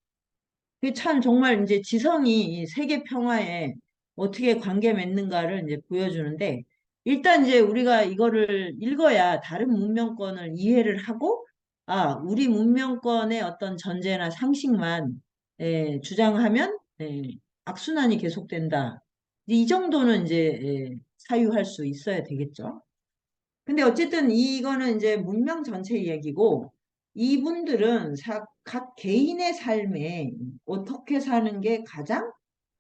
그게 참 정말 이제 지성이 이 세계 평화에 어떻게 관계 맺는가를 이제 보여주는데 일단 이제 우리가 이거를 읽어야 다른 문명권을 이해를 하고 아, 우리 문명권의 어떤 전제나 상식만 주장하면 악순환이 계속된다. 이 정도는 이제 사유할 수 있어야 되겠죠. 근데 어쨌든 이거는 이제 문명 전체 얘기고 이분들은 각 개인의 삶에 어떻게 사는 게 가장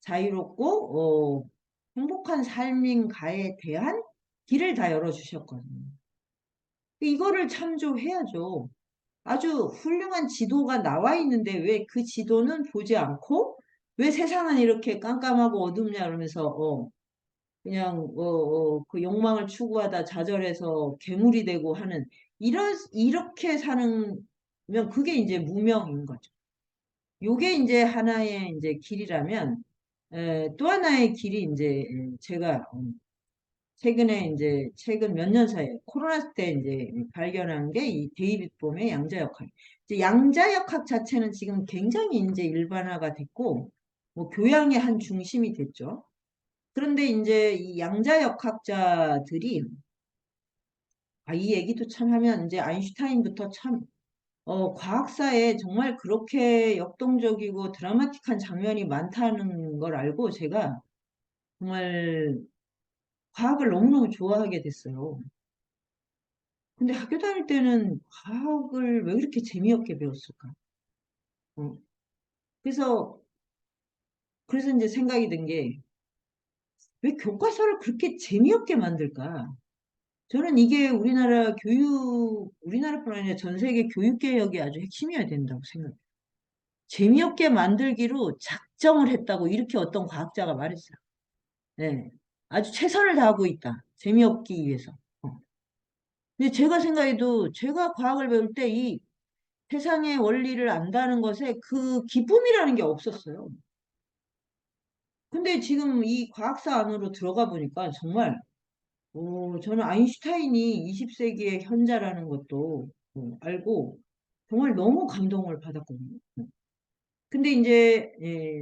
자유롭고 행복한 삶인가에 대한 길을 다 열어주셨거든요. 이거를 참조해야죠. 아주 훌륭한 지도가 나와 있는데 왜 그 지도는 보지 않고 왜 세상은 이렇게 깜깜하고 어둡냐 그러면서 그냥 그 욕망을 추구하다 좌절해서 괴물이 되고 하는 이렇게 사는 면 그게 이제 무명인 거죠. 요게 이제 하나의 이제 길이라면 또 하나의 길이 이제 제가 최근에 이제 최근 몇 년 사이에 코로나 때 이제 발견한 게 이 데이빗 봄의 양자역학. 이제 양자역학 자체는 지금 굉장히 이제 일반화가 됐고 뭐 교양의 한 중심이 됐죠. 그런데 이제 이 양자역학자들이 이 얘기도 참 하면 이제 아인슈타인부터 참 과학사에 정말 그렇게 역동적이고 드라마틱한 장면이 많다는 걸 알고 제가 정말 과학을 너무너무 좋아하게 됐어요. 근데 학교 다닐 때는 과학을 왜 이렇게 재미없게 배웠을까? 어, 그래서 그래서 이제 생각이 든 게 왜 교과서를 그렇게 재미없게 만들까? 저는 이게 우리나라뿐 아니라 전 세계 교육개혁이 아주 핵심이어야 된다고 생각해요. 재미없게 만들기로 작정을 했다고 이렇게 어떤 과학자가 말했어요. 네. 아주 최선을 다하고 있다. 재미없기 위해서. 근데 제가 생각해도 제가 과학을 배울 때 이 세상의 원리를 안다는 것에 그 기쁨이라는 게 없었어요. 근데 지금 이 과학사 안으로 들어가 보니까 정말 저는 아인슈타인이 20세기의 현자라는 것도 알고 정말 너무 감동을 받았거든요. 근데 이제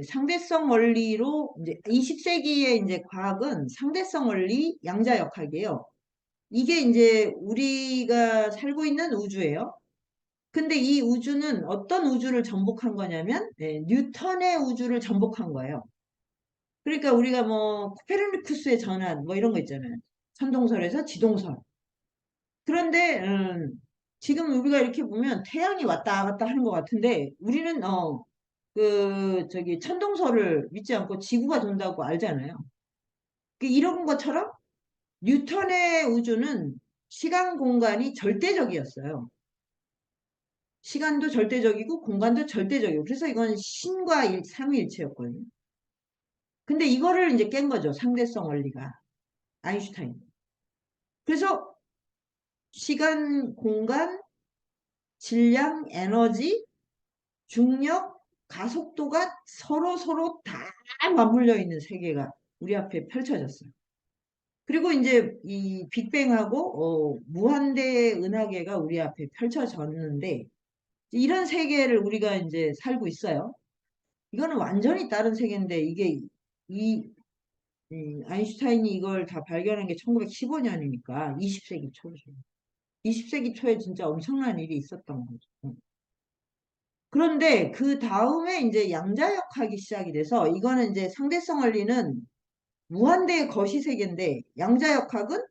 상대성 원리로 이제 20세기의 이제 과학은 상대성 원리 양자역학이에요. 이게 이제 우리가 살고 있는 우주예요. 근데 이 우주는 어떤 우주를 전복한 거냐면 뉴턴의 우주를 전복한 거예요. 그러니까 우리가 뭐 코페르니쿠스의 전환 뭐 이런 거 있잖아요. 선동설에서 지동설. 그런데 지금 우리가 이렇게 보면 태양이 왔다 갔다 하는 것 같은데 우리는 저기 천동설을 믿지 않고 지구가 돈다고 알잖아요. 이런 것처럼 뉴턴의 우주는 시간 공간이 절대적이었어요. 시간도 절대적이고 공간도 절대적이고 그래서 이건 신과 삼위일체였거든요. 근데 이거를 이제 깬 거죠. 상대성 원리가 아인슈타인. 그래서 시간, 공간, 질량, 에너지, 중력, 가속도가 서로 다 맞물려 있는 세계가 우리 앞에 펼쳐졌어요. 그리고 이제 이 빅뱅하고 무한대 은하계가 우리 앞에 펼쳐졌는데 이런 세계를 우리가 이제 살고 있어요. 이거는 완전히 다른 세계인데 이게 이 아인슈타인이 이걸 다 발견한 게 1915년이니까 20세기 초죠. 20세기 초에 진짜 엄청난 일이 있었던 거죠. 그런데 그 다음에 이제 양자역학이 시작이 돼서 이거는 이제 상대성 원리는 무한대의 거시세계인데 양자역학은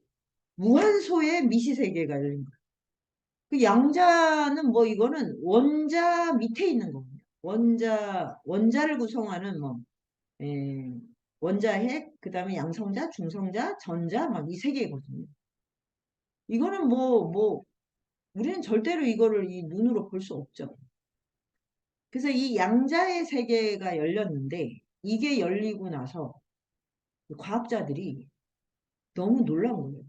무한소의 미시세계가 열린 거예요. 그 양자는 뭐 이거는 원자 밑에 있는 거거든요. 원자를 구성하는 뭐 에, 원자핵, 그다음에 양성자, 중성자, 전자 막 이 세 개거든요. 이거는 우리는 절대로 이거를 이 눈으로 볼 수 없죠. 그래서 이 양자의 세계가 열렸는데 이게 열리고 나서 과학자들이 너무 놀란 거예요.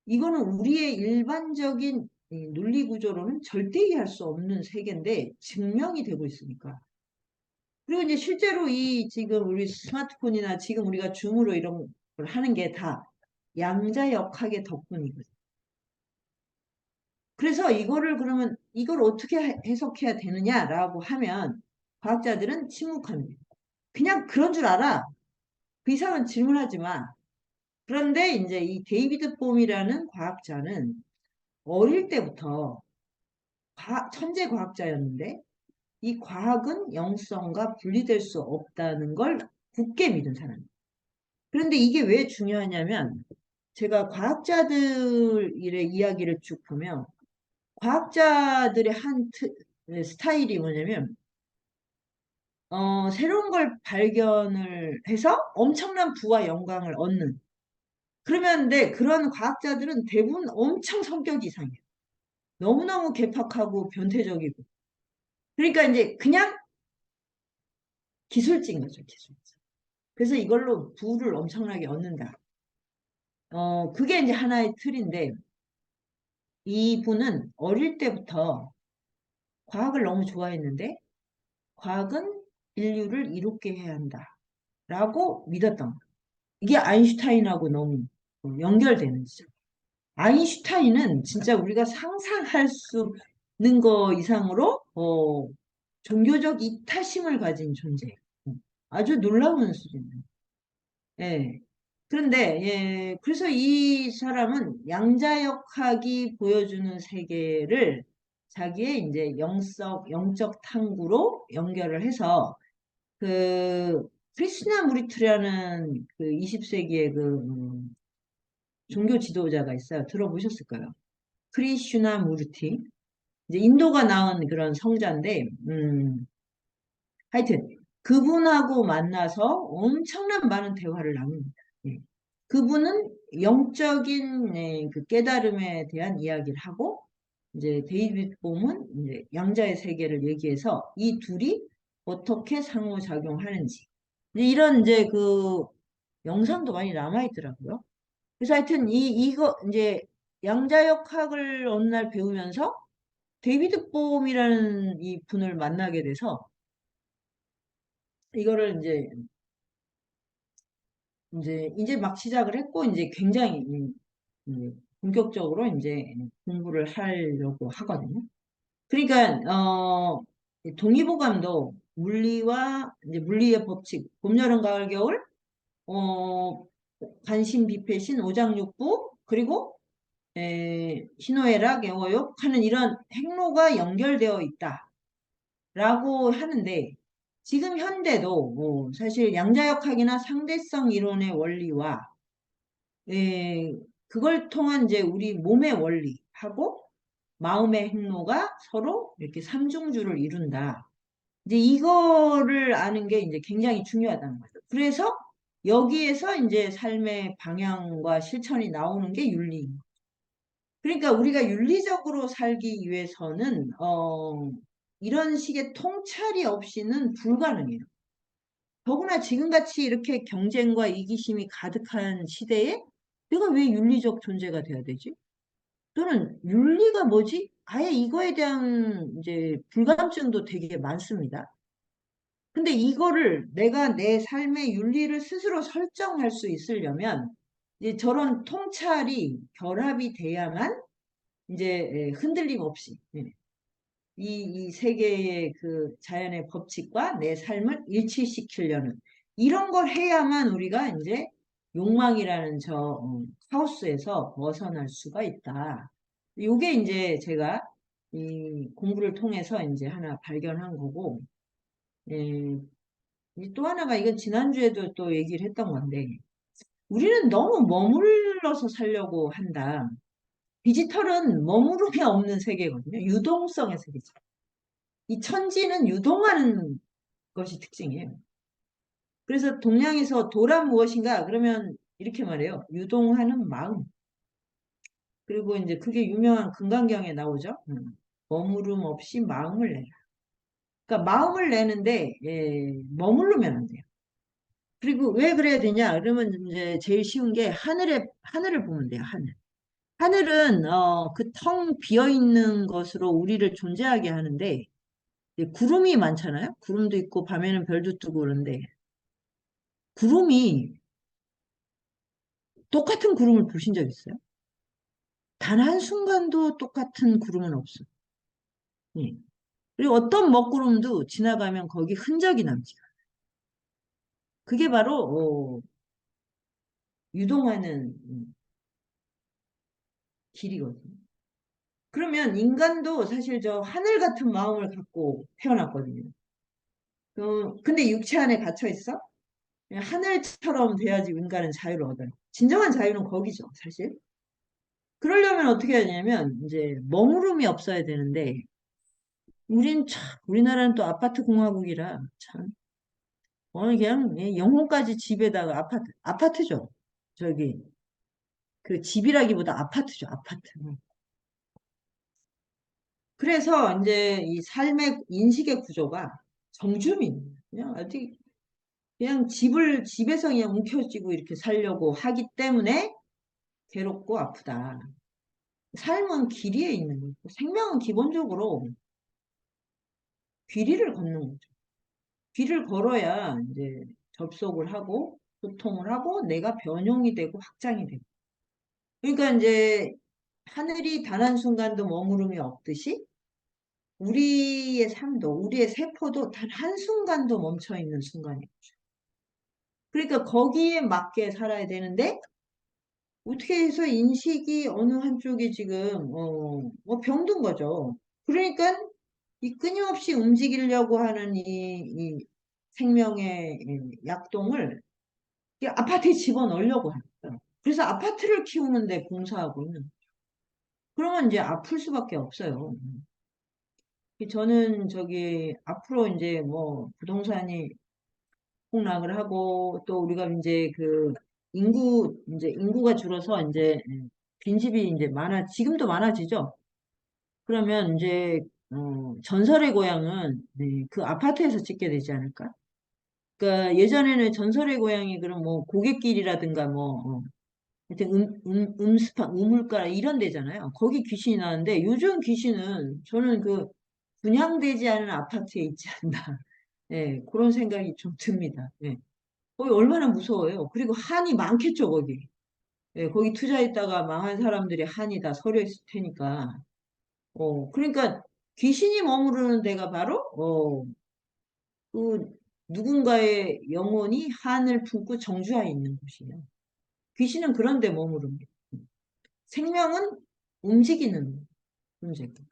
이거는 우리의 일반적인 이 논리 구조로는 절대 이해할 수 없는 세계인데 증명이 되고 있으니까. 그리고 이제 실제로 이 지금 우리 스마트폰이나 지금 우리가 줌으로 이런 걸 하는 게 다 양자역학의 덕분이거든요. 그래서 이거를 그러면 이걸 어떻게 해석해야 되느냐라고 하면 과학자들은 침묵합니다. 그냥 그런 줄 알아. 그 이상은 질문하지 마. 그런데 이제 이 데이비드 봄이라는 과학자는 어릴 때부터 천재 과학자였는데 이 과학은 영성과 분리될 수 없다는 걸 굳게 믿은 사람이에요. 그런데 이게 왜 중요하냐면 제가 과학자들의 이야기를 쭉 보면 과학자들의 스타일이 뭐냐면 새로운 걸 발견을 해서 엄청난 부와 영광을 얻는 그러면 근데 그런 과학자들은 대부분 엄청 성격이 이상해요. 너무너무 개팍하고 변태적이고 그러니까 이제 그냥 기술자인 거죠, 기술자. 그래서 이걸로 부를 엄청나게 얻는다. 그게 이제 하나의 틀인데 이분은 어릴 때부터 과학을 너무 좋아했는데 과학은 인류를 이롭게 해야 한다라고 믿었던 거예요. 이게 아인슈타인하고 너무 연결되는 거죠. 아인슈타인은 진짜 우리가 상상할 수 있는 거 이상으로 종교적 이타심을 가진 존재예요. 아주 놀라운 수준이에요. 예. 그런데 그래서 이 사람은 양자역학이 보여주는 세계를 자기의 이제 영적 탐구로 연결을 해서 그 크리스나무리트라는 그 20세기의 종교 지도자가 있어요. 들어보셨을까요? 크리슈나무르티. 이제 인도가 나온 그런 성자인데, 하여튼, 그분하고 만나서 엄청난 많은 대화를 나눕니다. 예. 그분은 영적인 그 깨달음에 대한 이야기를 하고, 이제 데이비드 봄은 이제 양자의 세계를 얘기해서 이 둘이 어떻게 상호작용하는지. 이런 이제 그 영상도 많이 남아있더라고요. 그래서 하여튼 이거 이제 양자역학을 어느 날 배우면서 데이비드 봄이라는 이 분을 만나게 돼서 이거를 이제 막 시작을 했고 이제 굉장히 본격적으로 이제 공부를 하려고 하거든요. 그러니까 동의보감도 물리와 이제 물리의 법칙, 봄, 여름, 가을, 겨울, 어, 관심, 비패신, 오장육부 그리고 희노애락, 애워욕 하는 이런 행로가 연결되어 있다라고 하는데 지금 현대도 사실 양자역학이나 상대성 이론의 원리와 에, 그걸 통한 이제 우리 몸의 원리하고 마음의 행로가 서로 이렇게 삼중주를 이룬다. 이제 이거를 아는 게 이제 굉장히 중요하다는 거죠. 그래서 여기에서 이제 삶의 방향과 실천이 나오는 게 윤리인 거죠. 그러니까 우리가 윤리적으로 살기 위해서는 이런 식의 통찰이 없이는 불가능해요. 더구나 지금같이 이렇게 경쟁과 이기심이 가득한 시대에 내가 왜 윤리적 존재가 돼야 되지? 또는 윤리가 뭐지? 아예 이거에 대한 이제 불감증도 되게 많습니다. 근데 이거를 내가 내 삶의 윤리를 스스로 설정할 수 있으려면 이제 저런 통찰이 결합이 돼야만 이제 흔들림 없이 이 세계의 그 자연의 법칙과 내 삶을 일치시키려는 이런 걸 해야만 우리가 이제 욕망이라는 카오스에서 벗어날 수가 있다. 요게 이제 제가 이 공부를 통해서 이제 하나 발견한 거고, 예, 이또 하나가 이건 지난주에도 또 얘기를 했던 건데, 우리는 너무 머물러서 살려고 한다. 디지털은 머무름이 없는 세계거든요. 유동성의 세계죠. 이 천지는 유동하는 것이 특징이에요. 그래서 동양에서 도란 무엇인가? 그러면 이렇게 말해요. 유동하는 마음. 그리고 이제 그게 유명한 금강경에 나오죠. 머무름 없이 마음을 내라. 그러니까 마음을 내는데 머무르면 안 돼요. 그리고 왜 그래야 되냐? 그러면 이제 제일 쉬운 게 하늘을 보면 돼요. 하늘. 하늘은 그 텅 비어 있는 것으로 우리를 존재하게 하는데 이제 구름이 많잖아요. 구름도 있고 밤에는 별도 뜨고 그런데 구름이 똑같은 구름을 보신 적 있어요? 단 한순간도 똑같은 구름은 없어. 예. 그리고 어떤 먹구름도 지나가면 거기 흔적이 남지. 그게 바로 유동하는 길이거든요. 그러면 인간도 사실 저 하늘 같은 마음을 갖고 태어났거든요. 근데 육체 안에 갇혀 있어? 그냥 하늘처럼 돼야지 인간은 자유를 얻어요. 진정한 자유는 거기죠, 사실. 그러려면 어떻게 해야 되냐면, 이제, 머무름이 없어야 되는데, 우리나라는 또 아파트 공화국이라, 참, 그냥, 영혼까지 집에다가 아파트죠. 저기, 그 집이라기보다 아파트죠, 아파트. 그래서 이제 이 삶의 인식의 구조가 정주민, 그냥 어디, 그냥 집에서 그냥 움켜쥐고 이렇게 살려고 하기 때문에 괴롭고 아프다. 삶은 길이에 있는 거고, 생명은 기본적으로 귀리를 걷는 거죠. 귀를 걸어야 이제 접속을 하고, 소통을 하고, 내가 변형이 되고 확장이 되고. 그러니까 이제 하늘이 단 한순간도 머무름이 없듯이, 우리의 삶도, 우리의 세포도 단 한순간도 멈춰 있는 순간이에요. 그러니까 거기에 맞게 살아야 되는데, 어떻게 해서 인식이 어느 한쪽이 지금, 뭐 병든 거죠. 그러니까 이 끊임없이 움직이려고 하는 이 생명의 약동을 이 아파트에 집어넣으려고 하는 거예요. 그래서 아파트를 키우는데 봉사하고 있는. 그러면 이제 아플 수밖에 없어요. 저는 저기 앞으로 이제 뭐 부동산이 폭락을 하고 또 우리가 이제 그 이제 인구가 줄어서 이제 빈집이 이제 지금도 많아지죠. 그러면 이제 전설의 고향은 네, 그 아파트에서 짓게 되지 않을까? 그러니까 예전에는 전설의 고향이 그럼 뭐 고갯길이라든가 하여튼 음스파, 우물가 이런 데잖아요. 거기 귀신이 나는데 요즘 귀신은 저는 그 분양되지 않은 아파트에 있지 않나. 예, 그런 생각이 좀 듭니다. 예. 거기 얼마나 무서워요. 그리고 한이 많겠죠, 거기. 예, 거기 투자했다가 망한 사람들이 한이 다 서려 있을 테니까. 그러니까 귀신이 머무르는 데가 바로, 그 누군가의 영혼이 한을 품고 정주하에 있는 곳이에요. 귀신은 그런 데 머무릅니다. 생명은 움직이는 존재입니다.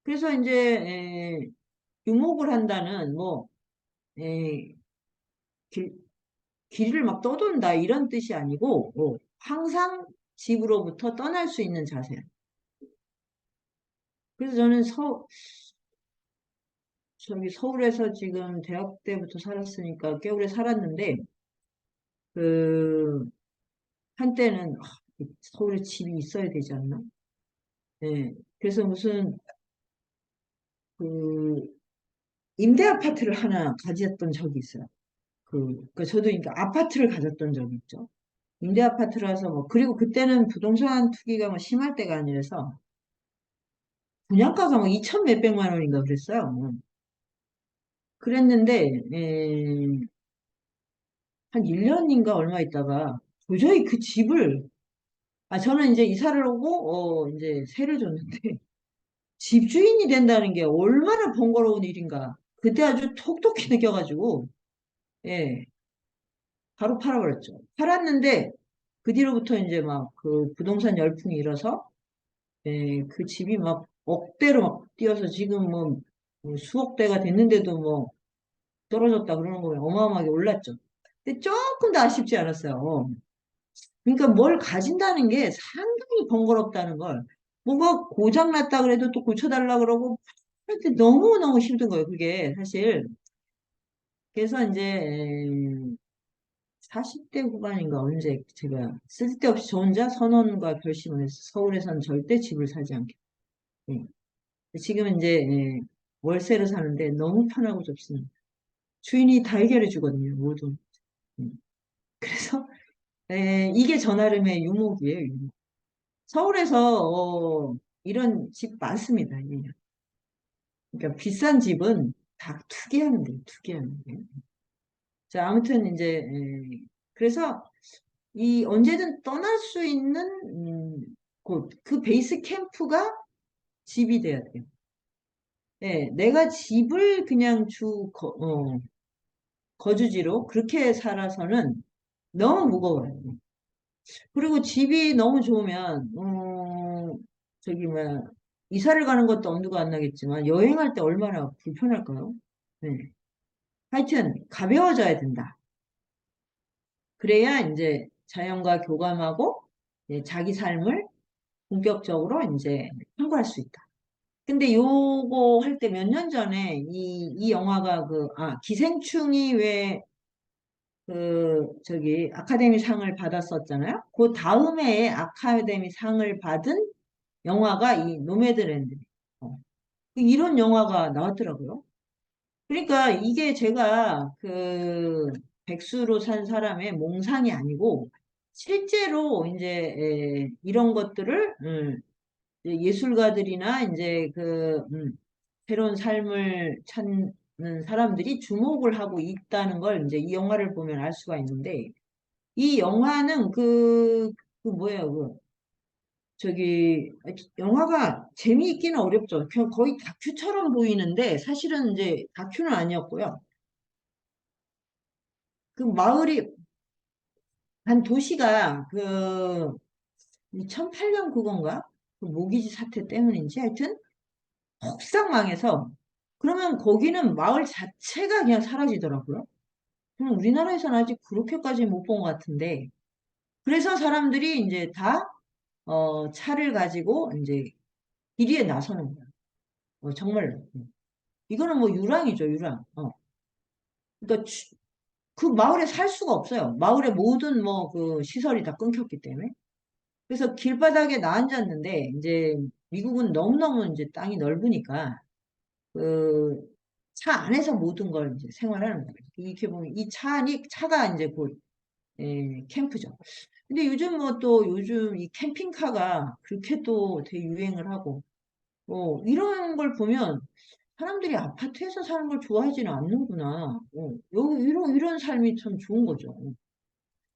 그래서 이제, 유목을 한다는, 에, 길, 길을 막 떠돈다 이런 뜻이 아니고, 항상 집으로부터 떠날 수 있는 자세. 그래서 저는 저기 서울에서 지금 대학 때부터 살았으니까 꽤 오래 살았는데, 그, 한때는 서울에 집이 있어야 되지 않나? 네. 그래서 무슨 그 임대 아파트를 하나 가졌던 적이 있어요. 그러니까 저도 그러니까 아파트를 가졌던 적이 있죠. 임대 아파트라서 그리고 그때는 부동산 투기가 심할 때가 아니라서 분양가가 2천 몇백만 원인가 그랬어요. 그랬는데 한 1년인가 얼마 있다가 도저히 그 집을 저는 이제 이사를 오고 이제 세를 줬는데 집주인이 된다는 게 얼마나 번거로운 일인가. 그때 아주 톡톡히 느껴가지고, 예, 바로 팔아버렸죠. 팔았는데, 그 뒤로부터 이제 막 그 부동산 열풍이 일어서, 예, 그 집이 막 억대로 막 뛰어서 지금 뭐 수억 대가 됐는데도 뭐 떨어졌다 그러는 거면 어마어마하게 올랐죠. 근데 조금 더 아쉽지 않았어요. 그러니까 뭘 가진다는 게 상당히 번거롭다는 걸. 뭐가 고장났다 그래도 또 고쳐달라 그러고, 하여튼 너무너무 힘든 거예요, 그게 사실. 그래서 이제 40대 후반인가 언제 제가 쓸데없이 저 혼자 선언과 결심을 해서 서울에서는 절대 집을 사지 않겠다. 예. 지금은 이제 월세로 사는데 너무 편하고 좋습니다. 주인이 다 해결해 주거든요, 모두. 음. 그래서 이게 저 나름의 유목이에요, 유목. 서울에서 이런 집 많습니다. 예. 그러니까 비싼 집은 다 투기하는 데요, 투기하는 데. 자, 아무튼 이제 그래서 이 언제든 떠날 수 있는 곳, 그 베이스 캠프가 집이 돼야 돼요. 예, 내가 집을 그냥 거주지로 그렇게 살아서는 너무 무거워요. 그리고 집이 너무 좋으면, 저기, 뭐야, 이사를 가는 것도 엄두가 안 나겠지만, 여행할 때 얼마나 불편할까요? 네. 하여튼, 가벼워져야 된다. 그래야 이제 자연과 교감하고, 자기 삶을 본격적으로 이제 참고할 수 있다. 근데 요거 할 때 몇 년 전에 이 영화가 기생충이 왜 저기 아카데미 상을 받았었잖아요. 그 다음 해에 아카데미 상을 받은 영화가 이 노매드랜드. 이런 영화가 나왔더라고요. 그러니까 이게 제가 그 백수로 산 사람의 몽상이 아니고 실제로 이제 이런 것들을 이제 예술가들이나 이제 새로운 삶을 찾는 사람들이 주목을 하고 있다는 걸 이제 이 영화를 보면 알 수가 있는데 이 영화는 뭐예요? 저기 영화가 재미있기는 어렵죠. 그냥 거의 다큐처럼 보이는데 사실은 이제 다큐는 아니었고요. 그 마을이 한 도시가 2008년 그건가? 그 모기지 사태 때문인지 하여튼 폭삭 망해서 그러면 거기는 마을 자체가 그냥 사라지더라고요. 그럼 우리나라에서는 아직 그렇게까지 못 본 것 같은데 그래서 사람들이 이제 다 차를 가지고 이제 길이에 나서는 거예요. 정말로. 이거는 뭐 유랑이죠, 유랑. 그러니까 그 마을에 살 수가 없어요. 마을의 모든 뭐 그 시설이 다 끊겼기 때문에. 그래서 길바닥에 나앉았는데 이제 미국은 너무너무 이제 땅이 넓으니까 그 차 안에서 모든 걸 이제 생활하는 거예요. 이렇게 보면 이 차가 이제 곧 캠프죠. 근데 요즘 이 캠핑카가 그렇게 또 되게 유행을 하고 이런 걸 보면 사람들이 아파트에서 사는 걸 좋아하지는 않는구나. 이런 삶이 참 좋은 거죠.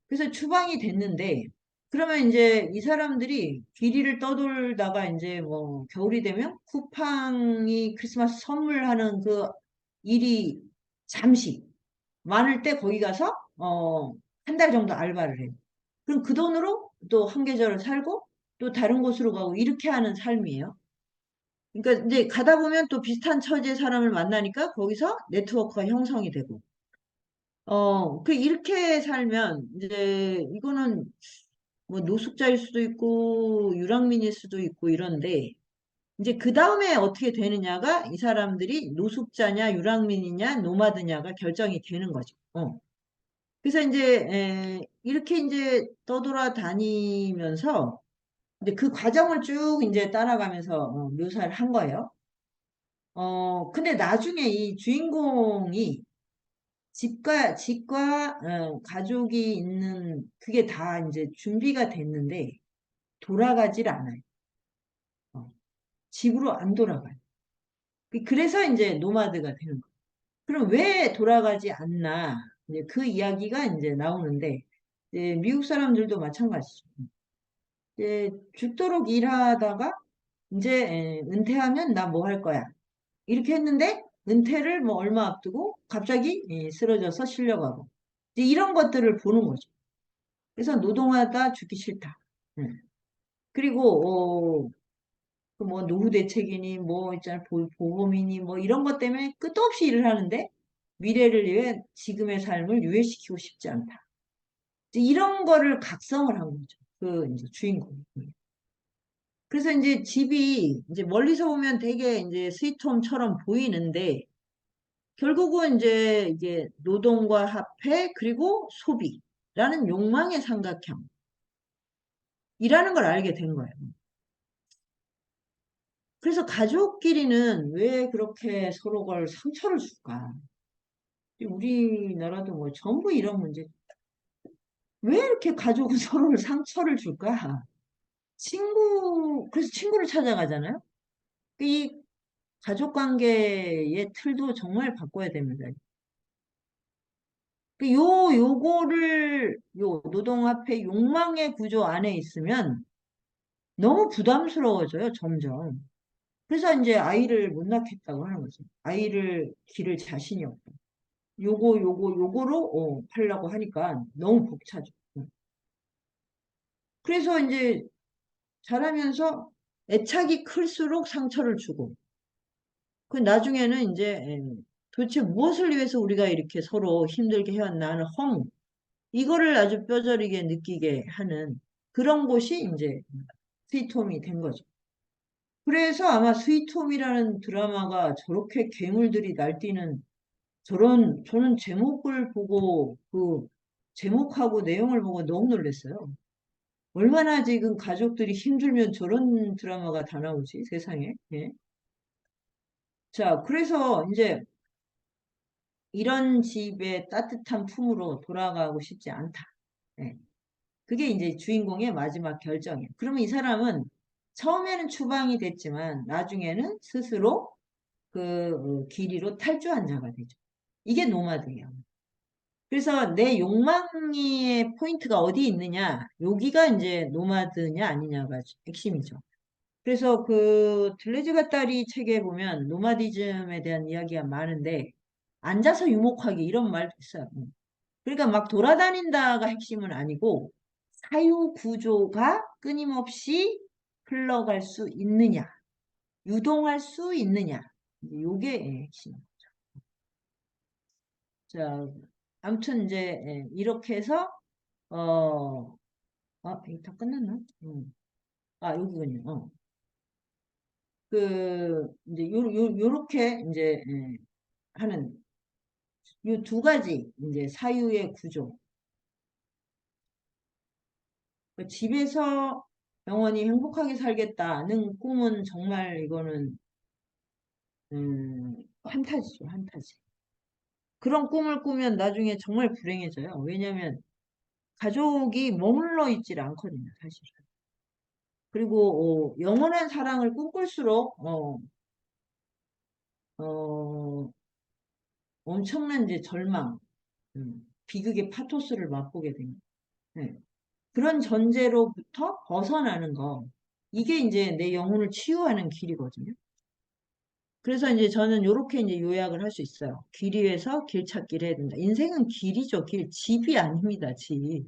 그래서 추방이 됐는데, 그러면 이제 이 사람들이 길이를 떠돌다가 이제 뭐 겨울이 되면 쿠팡이 크리스마스 선물하는 그 일이 잠시 많을 때 거기 가서, 한 달 정도 알바를 해요. 그럼 그 돈으로 또 한 계절을 살고 또 다른 곳으로 가고 이렇게 하는 삶이에요. 그러니까 이제 가다 보면 또 비슷한 처지의 사람을 만나니까 거기서 네트워크가 형성이 되고. 이렇게 살면 이제 이거는 뭐 노숙자일 수도 있고 유랑민일 수도 있고 이런데 이제 그 다음에 어떻게 되느냐가 이 사람들이 노숙자냐 유랑민이냐 노마드냐가 결정이 되는 거죠. 그래서 이제 이렇게 이제 떠돌아다니면서 이제 그 과정을 쭉 이제 따라가면서 묘사를 한 거예요. 근데 나중에 이 주인공이 집과 가족이 있는 그게 다 이제 준비가 됐는데 돌아가질 않아요. 어, 집으로 안 돌아가요. 그래서 이제 노마드가 되는 거예요. 그럼 왜 돌아가지 않나? 이제 그 이야기가 이제 나오는데 미국 사람들도 마찬가지죠. 이제 죽도록 일하다가 이제 은퇴하면 나 뭐 할 거야. 이렇게 했는데 은퇴를 뭐 얼마 앞두고 갑자기 쓰러져서 실려가고 이제 이런 것들을 보는 거죠. 그래서 노동하다 죽기 싫다. 음. 그리고 그 뭐 노후 대책이니 뭐 있잖아 보험이니 뭐 이런 것 때문에 끝도 없이 일을 하는데 미래를 위해 지금의 삶을 유예시키고 싶지 않다. 이제 이런 거를 각성을 한 거죠. 그 이제 주인공이. 그래서 이제 집이 이제 멀리서 보면 되게 이제 스위트홈처럼 보이는데 결국은 이제 이게 노동과 화폐 그리고 소비라는 욕망의 삼각형이라는 걸 알게 된 거예요. 그래서 가족끼리는 왜 그렇게 서로 걸 상처를 줄까? 우리나라도 뭐 전부 이런 문제. 왜 이렇게 가족은 서로를 상처를 줄까? 그래서 친구를 찾아가잖아요. 이 가족 관계의 틀도 정말 바꿔야 됩니다. 요 노동화폐 욕망의 구조 안에 있으면 너무 부담스러워져요, 점점. 그래서 이제 아이를 못 낳겠다고 하는 거죠. 아이를 기를 자신이 없다. 요거로 하려고 하니까 너무 벅차죠. 그래서 이제 자라면서 애착이 클수록 상처를 주고, 그 나중에는 이제 도대체 무엇을 위해서 우리가 이렇게 서로 힘들게 해왔나 하는 이거를 아주 뼈저리게 느끼게 하는 그런 곳이 이제 스위트홈이 된 거죠. 그래서 아마 스위트홈이라는 드라마가 저렇게 괴물들이 날뛰는 저는 제목을 보고 그 제목하고 내용을 보고 너무 놀랐어요. 얼마나 지금 가족들이 힘들면 저런 드라마가 다 나오지, 세상에. 예. 자, 그래서 이제 이런 집의 따뜻한 품으로 돌아가고 싶지 않다. 예. 그게 이제 주인공의 마지막 결정이에요. 그러면 이 사람은 처음에는 추방이 됐지만 나중에는 스스로 그 길이로 탈주한 자가 되죠. 이게 노마드예요. 그래서 내 욕망의 포인트가 어디 있느냐, 여기가 이제 노마드냐 아니냐가 핵심이죠. 그래서 그 들레즈 가따리 책에 보면 노마디즘에 대한 이야기가 많은데 앉아서 유목하기 이런 말도 있어요. 그러니까 막 돌아다닌다가 핵심은 아니고 사유 구조가 끊임없이 흘러갈 수 있느냐, 유동할 수 있느냐, 요게 핵심. 자, 아무튼 이제 이렇게 해서 이거 다 끝났나? 여기군요. 이제 요렇게 이제 하는 요 두 가지 이제 사유의 구조. 그 집에서 영원히 행복하게 살겠다는 꿈은 정말 이거는 환타지죠, 환타지. 그런 꿈을 꾸면 나중에 정말 불행해져요. 왜냐하면 가족이 머물러 있질 않거든요, 사실은. 그리고 영원한 사랑을 꿈꿀수록 어, 엄청난 이제 절망, 비극의 파토스를 맛보게 됩니다. 네. 그런 전제로부터 벗어나는 거, 이게 이제 내 영혼을 치유하는 길이거든요. 그래서 이제 저는 이렇게 이제 요약을 할 수 있어요. 길 위에서 길 찾기를 해야 된다. 인생은 길이죠, 길. 집이 아닙니다, 집.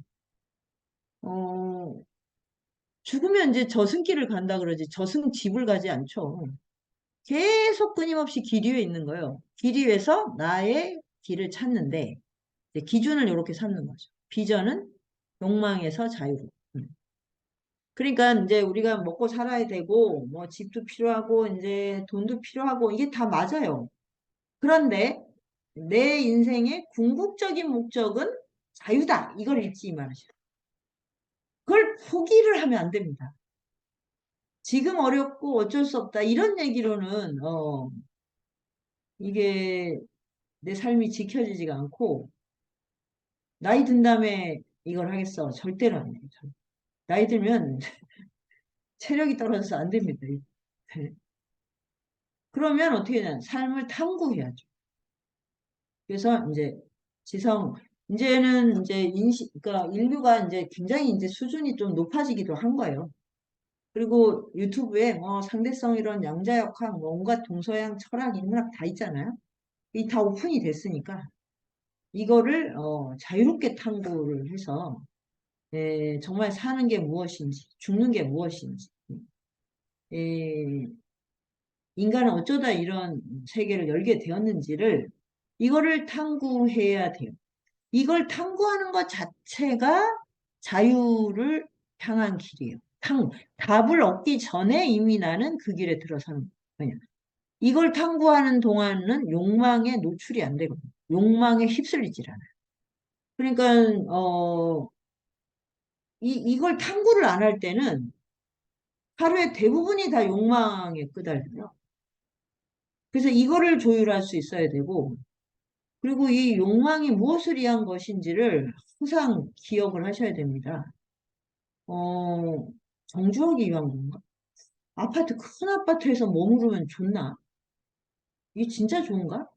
어, 죽으면 이제 저승길을 간다 그러지, 저승집을 가지 않죠. 계속 끊임없이 길 위에 있는 거예요. 길 위에서 나의 길을 찾는데, 이제 기준을 이렇게 삼는 거죠. 비전은 욕망에서 자유로. 그러니까 이제 우리가 먹고 살아야 되고, 뭐 집도 필요하고, 이제 돈도 필요하고, 이게 다 맞아요. 그런데 내 인생의 궁극적인 목적은 자유다. 이걸 잊지 말으시오. 그걸 포기를 하면 안 됩니다. 지금 어렵고 어쩔 수 없다. 이런 얘기로는, 이게 내 삶이 지켜지지가 않고, 나이 든 다음에 이걸 하겠어. 절대로 안 돼요. 나이 들면 체력이 떨어져서 안 됩니다. 네. 그러면 어떻게 되냐. 삶을 탐구해야죠. 그래서 이제 이제는 이제 그러니까 인류가 이제 굉장히 이제 수준이 좀 높아지기도 한 거예요. 그리고 유튜브에 뭐 상대성 이론, 양자역학, 뭐 온갖 동서양 철학, 인문학 다 있잖아요. 이 다 오픈이 됐으니까 이거를 자유롭게 탐구를 해서 정말 사는 게 무엇인지, 죽는 게 무엇인지, 에, 인간은 어쩌다 이런 세계를 열게 되었는지를 이거를 탐구해야 돼요. 이걸 탐구하는 것 자체가 자유를 향한 길이에요. 답을 얻기 전에 이미 나는 그 길에 들어서는 거예요. 이걸 탐구하는 동안은 욕망에 노출이 안 되거든요. 욕망에 휩쓸리질 않아요. 그러니까 이걸 탐구를 안 할 때는 하루의 대부분이 다 욕망에 끄달려요. 그래서 이거를 조율할 수 있어야 되고, 그리고 이 욕망이 무엇을 위한 것인지를 항상 기억을 하셔야 됩니다. 어, 정주하기 위한 건가? 큰 아파트에서 머무르면 좋나? 이게 진짜 좋은가?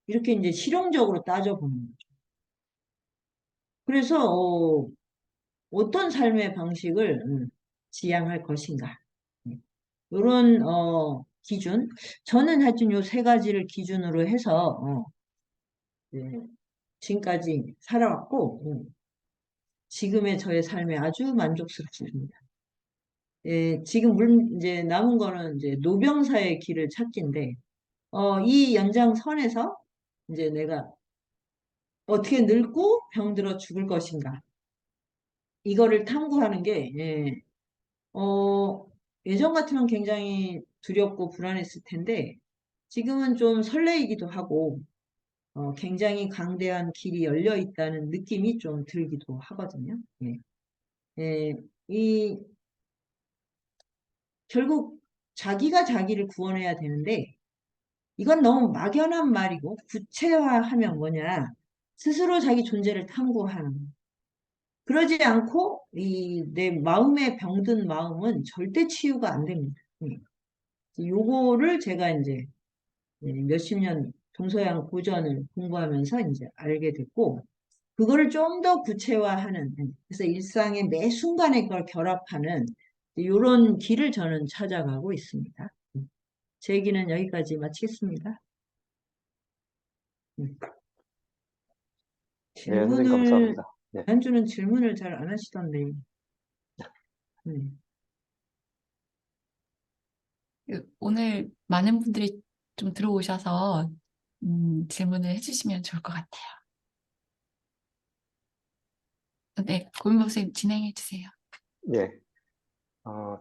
이렇게 이제 실용적으로 따져보는 거죠. 그래서, 어떤 삶의 방식을 지향할 것인가. 이런, 기준. 저는 하여튼 요 세 가지를 기준으로 해서, 네, 지금까지 살아왔고, 지금의 저의 삶에 아주 만족스럽습니다. 예, 지금 이제 남은 거는 이제 노병사의 길을 찾기인데, 이 연장선에서 이제 내가 어떻게 늙고 병들어 죽을 것인가. 이거를 탐구하는 게, 예전 같으면 굉장히 두렵고 불안했을 텐데, 지금은 좀 설레이기도 하고, 굉장히 강대한 길이 열려 있다는 느낌이 좀 들기도 하거든요. 예. 예, 이, 결국 자기가 자기를 구원해야 되는데, 이건 너무 막연한 말이고, 구체화하면 뭐냐, 스스로 자기 존재를 탐구하는 거. 그러지 않고, 내 마음에 병든 마음은 절대 치유가 안 됩니다. 예. 요거를 제가 이제 몇십 년 동서양 고전을 공부하면서 이제 알게 됐고, 그거를 좀 더 구체화하는, 그래서 일상의 매 순간에 그걸 결합하는 이런 길을 저는 찾아가고 있습니다. 제 얘기는 여기까지 마치겠습니다. 음. 네, 선생님 질문을, 감사합니다. 네, 한 주는 질문을 잘 안 하시던데. 오늘 많은 분들이 좀 들어오셔서 질문을 해주시면 좋을 것 같아요. 네, 고민보 선생님 진행해 주세요. 예, 어,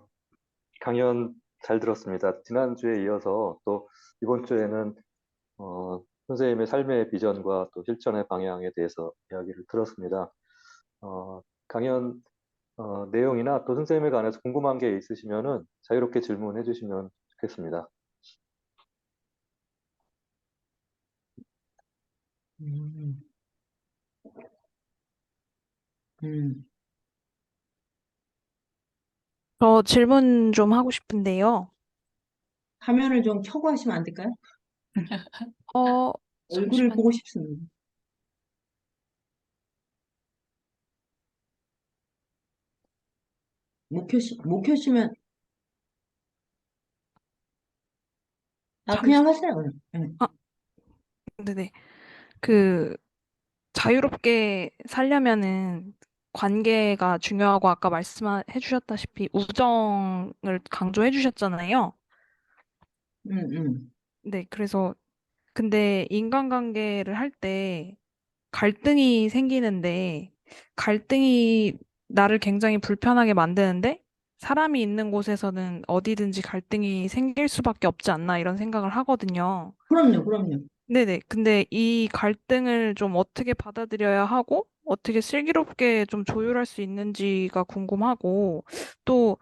강연 잘 들었습니다. 지난주에 이어서 또 이번 주에는 선생님의 삶의 비전과 또 실천의 방향에 대해서 이야기를 들었습니다. 강연 내용이나 또 선생님에 관해서 궁금한 게 있으시면은 자유롭게 질문해 주시면 좋겠습니다. 음, 음. 저 질문 좀 하고 싶은데요. 화면을 좀 켜고 하시면 안 될까요? 얼굴을 잠시만요. 보고 싶습니다. 못 켜시면, 잠시, 그냥 하세요. 네. 아, 네네. 그, 자유롭게 살려면은 관계가 중요하고 아까 말씀해 주셨다시피 우정을 강조해 주셨잖아요. 음, 음. 네, 그래서 근데 인간관계를 할 때 갈등이 생기는데 갈등이 나를 굉장히 불편하게 만드는데 사람이 있는 곳에서는 어디든지 갈등이 생길 수밖에 없지 않나 이런 생각을 하거든요. 그럼요, 그럼요. 네네. 근데 이 갈등을 좀 어떻게 받아들여야 하고, 어떻게 슬기롭게 좀 조율할 수 있는지가 궁금하고, 또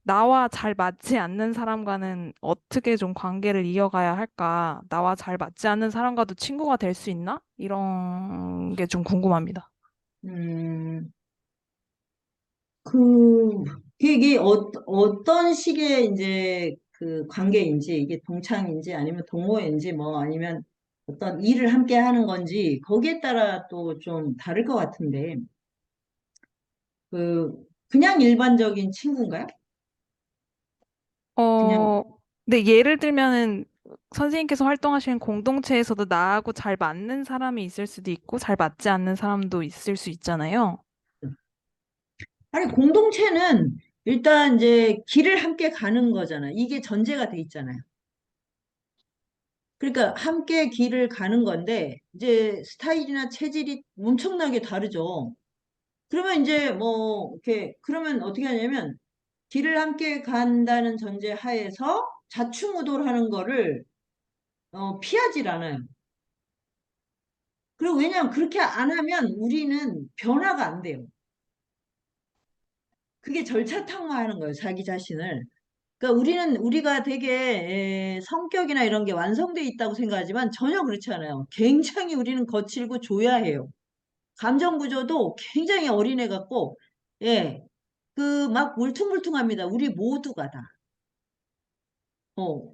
나와 잘 맞지 않는 사람과는 어떻게 좀 관계를 이어가야 할까? 나와 잘 맞지 않는 사람과도 친구가 될 수 있나? 이런 게 좀 궁금합니다. 음, 그, 이게 어떤 식의 이제 그 관계인지, 이게 동창인지 아니면 동호회인지 뭐 아니면 어떤 일을 함께 하는 건지 거기에 따라 또 좀 다를 것 같은데, 그냥 일반적인 친구인가요? 그냥 근데 예를 들면은 선생님께서 활동하시는 공동체에서도 나하고 잘 맞는 사람이 있을 수도 있고 잘 맞지 않는 사람도 있을 수 있잖아요. 아니 공동체는 일단 이제 길을 함께 가는 거잖아. 이게 전제가 돼 있잖아요. 그러니까 함께 길을 가는 건데 이제 스타일이나 체질이 엄청나게 다르죠. 그러면 이제 뭐 이렇게 그러면 어떻게 하냐면 길을 함께 간다는 전제 하에서 좌충우돌하는 거를 피하질 않아요. 그리고 왜냐하면 그렇게 안 하면 우리는 변화가 안 돼요. 그게 절차탕화하는 거예요, 자기 자신을. 그러니까 우리가 되게 성격이나 이런 게 완성돼 있다고 생각하지만 전혀 그렇지 않아요. 굉장히 우리는 거칠고 조야해요. 감정 구조도 굉장히 어린애 같고, 예, 그 막 울퉁불퉁합니다. 우리 모두가 다. 어.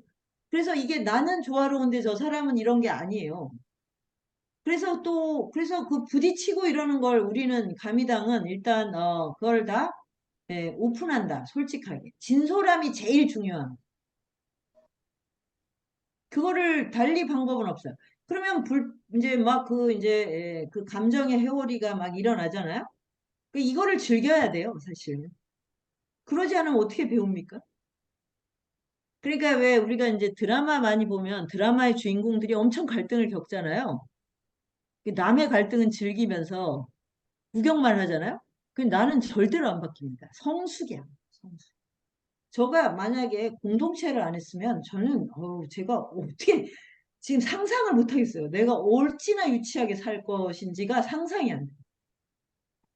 그래서 이게 나는 조화로운데 저 사람은 이런 게 아니에요. 그래서 그 부딪히고 이러는 걸 우리는 가미당은 일단, 그걸 다, 오픈한다. 솔직하게. 진솔함이 제일 중요한. 그거를 달리 방법은 없어요. 그러면 이제 막 그 감정의 회오리가 막 일어나잖아요? 이거를 즐겨야 돼요, 사실. 그러지 않으면 어떻게 배웁니까? 그러니까 왜 우리가 이제 드라마 많이 보면 드라마의 주인공들이 엄청 갈등을 겪잖아요. 남의 갈등은 즐기면서 구경만 하잖아요. 나는 절대로 안 바뀝니다. 성숙이야. 성숙. 저가 만약에 공동체를 안 했으면 저는 제가 어떻게 지금 상상을 못 하겠어요. 내가 옳지나 유치하게 살 것인지가 상상이 안 돼요.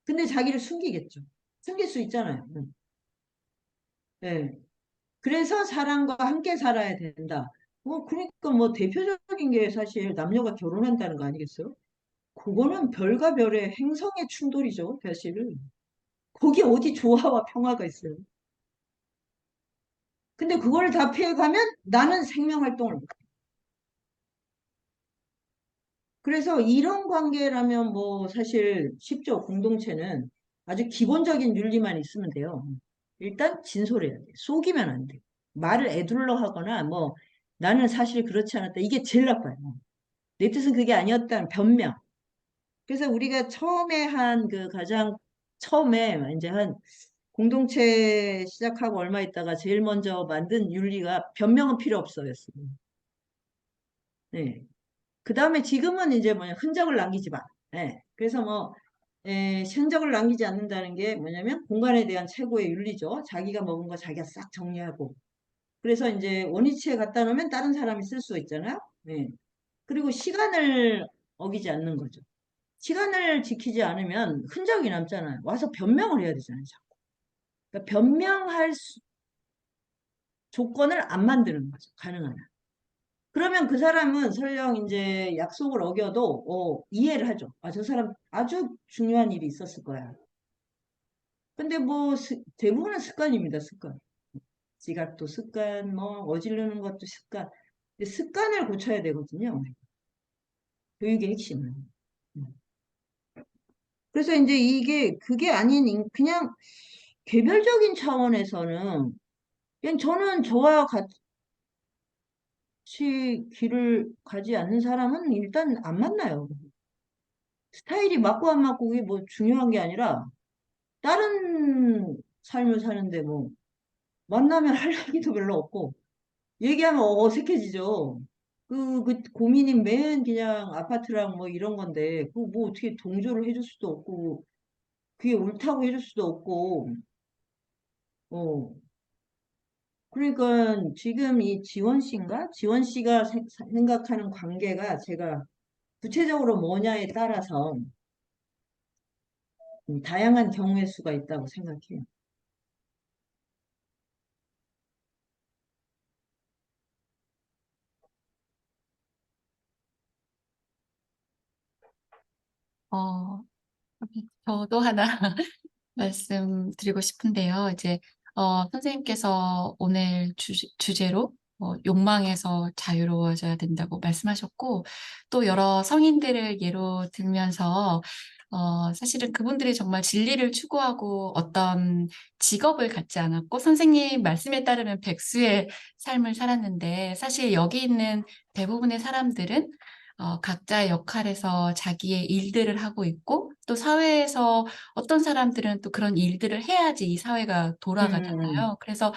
근데 자기를 숨기겠죠. 숨길 수 있잖아요. 응. 네. 그래서 사람과 함께 살아야 된다. 그러니까 뭐 대표적인 게 사실 남녀가 결혼한다는 거 아니겠어요? 그거는 별과 별의 행성의 충돌이죠, 사실은. 거기 어디 조화와 평화가 있어요. 근데 그걸 다 피해가면 나는 생명활동을 못해. 그래서 이런 관계라면 뭐 사실 쉽죠. 공동체는 아주 기본적인 윤리만 있으면 돼요. 일단 진솔해야 돼. 속이면 안 돼. 말을 에둘러 하거나 뭐 나는 사실 그렇지 않았다. 이게 제일 나빠요. 내 뜻은 그게 아니었다는 변명. 그래서 우리가 처음에 한 그 가장 처음에 이제 한 공동체 시작하고 얼마 있다가 제일 먼저 만든 윤리가 변명은 필요 없어였어요. 네. 그 다음에 지금은 이제 뭐냐 흔적을 남기지 마. 예. 그래서 뭐 흔적을 남기지 않는다는 게 뭐냐면 공간에 대한 최고의 윤리죠. 자기가 먹은 거 자기가 싹 정리하고. 그래서 이제 원위치에 갖다 놓으면 다른 사람이 쓸 수 있잖아요. 예. 그리고 시간을 어기지 않는 거죠. 시간을 지키지 않으면 흔적이 남잖아요. 와서 변명을 해야 되잖아요. 자꾸. 그러니까 변명할 조건을 안 만드는 거죠. 가능한 한. 그러면 그 사람은 설령 이제 약속을 어겨도 이해를 하죠. 아, 저 사람 아주 중요한 일이 있었을 거야. 근데 뭐 대부분은 습관입니다. 습관. 지각도 습관, 뭐 어지르는 것도 습관. 근데 습관을 고쳐야 되거든요. 교육의 핵심은. 음. 그래서 이제 그게 아닌 그냥 개별적인 차원에서는 그냥 저는 저와 같이 길을 가지 않는 사람은 일단 안 만나요. 스타일이 맞고 안 맞고 그게 뭐 중요한 게 아니라 다른 삶을 사는데 뭐 만나면 할 얘기도 별로 없고 얘기하면 어색해지죠. 그 고민이 맨 그냥 아파트랑 뭐 이런 건데 그 뭐 어떻게 동조를 해줄 수도 없고 그게 옳다고 해줄 수도 없고 어 그러니까 지금 이 지원 씨인가? 지원 씨가 생각하는 관계가 제가 구체적으로 뭐냐에 따라서 다양한 경우의 수가 있다고 생각해요. 어, 저도 하나 말씀드리고 싶은데요. 이제, 선생님께서 오늘 주제로 욕망에서 자유로워져야 된다고 말씀하셨고, 또 여러 성인들을 예로 들면서 사실은 그분들이 정말 진리를 추구하고 어떤 직업을 갖지 않았고 선생님 말씀에 따르면 백수의 삶을 살았는데 사실 여기 있는 대부분의 사람들은 각자의 역할에서 자기의 일들을 하고 있고 또 사회에서 어떤 사람들은 또 그런 일들을 해야지 이 사회가 돌아가잖아요. 그래서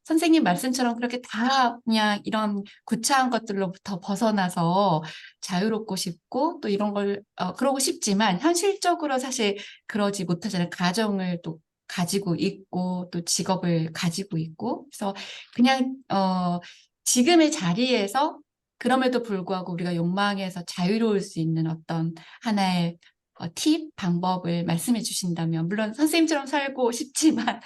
선생님 말씀처럼 그렇게 다 그냥 이런 구차한 것들로부터 벗어나서 자유롭고 싶고 또 이런 걸 그러고 싶지만 현실적으로 사실 그러지 못하잖아요. 가정을 또 가지고 있고 또 직업을 가지고 있고 그래서 그냥 지금의 자리에서 그럼에도 불구하고 우리가 욕망에서 자유로울 수 있는 어떤 하나의 팁, 방법을 말씀해 주신다면 물론 선생님처럼 살고 싶지만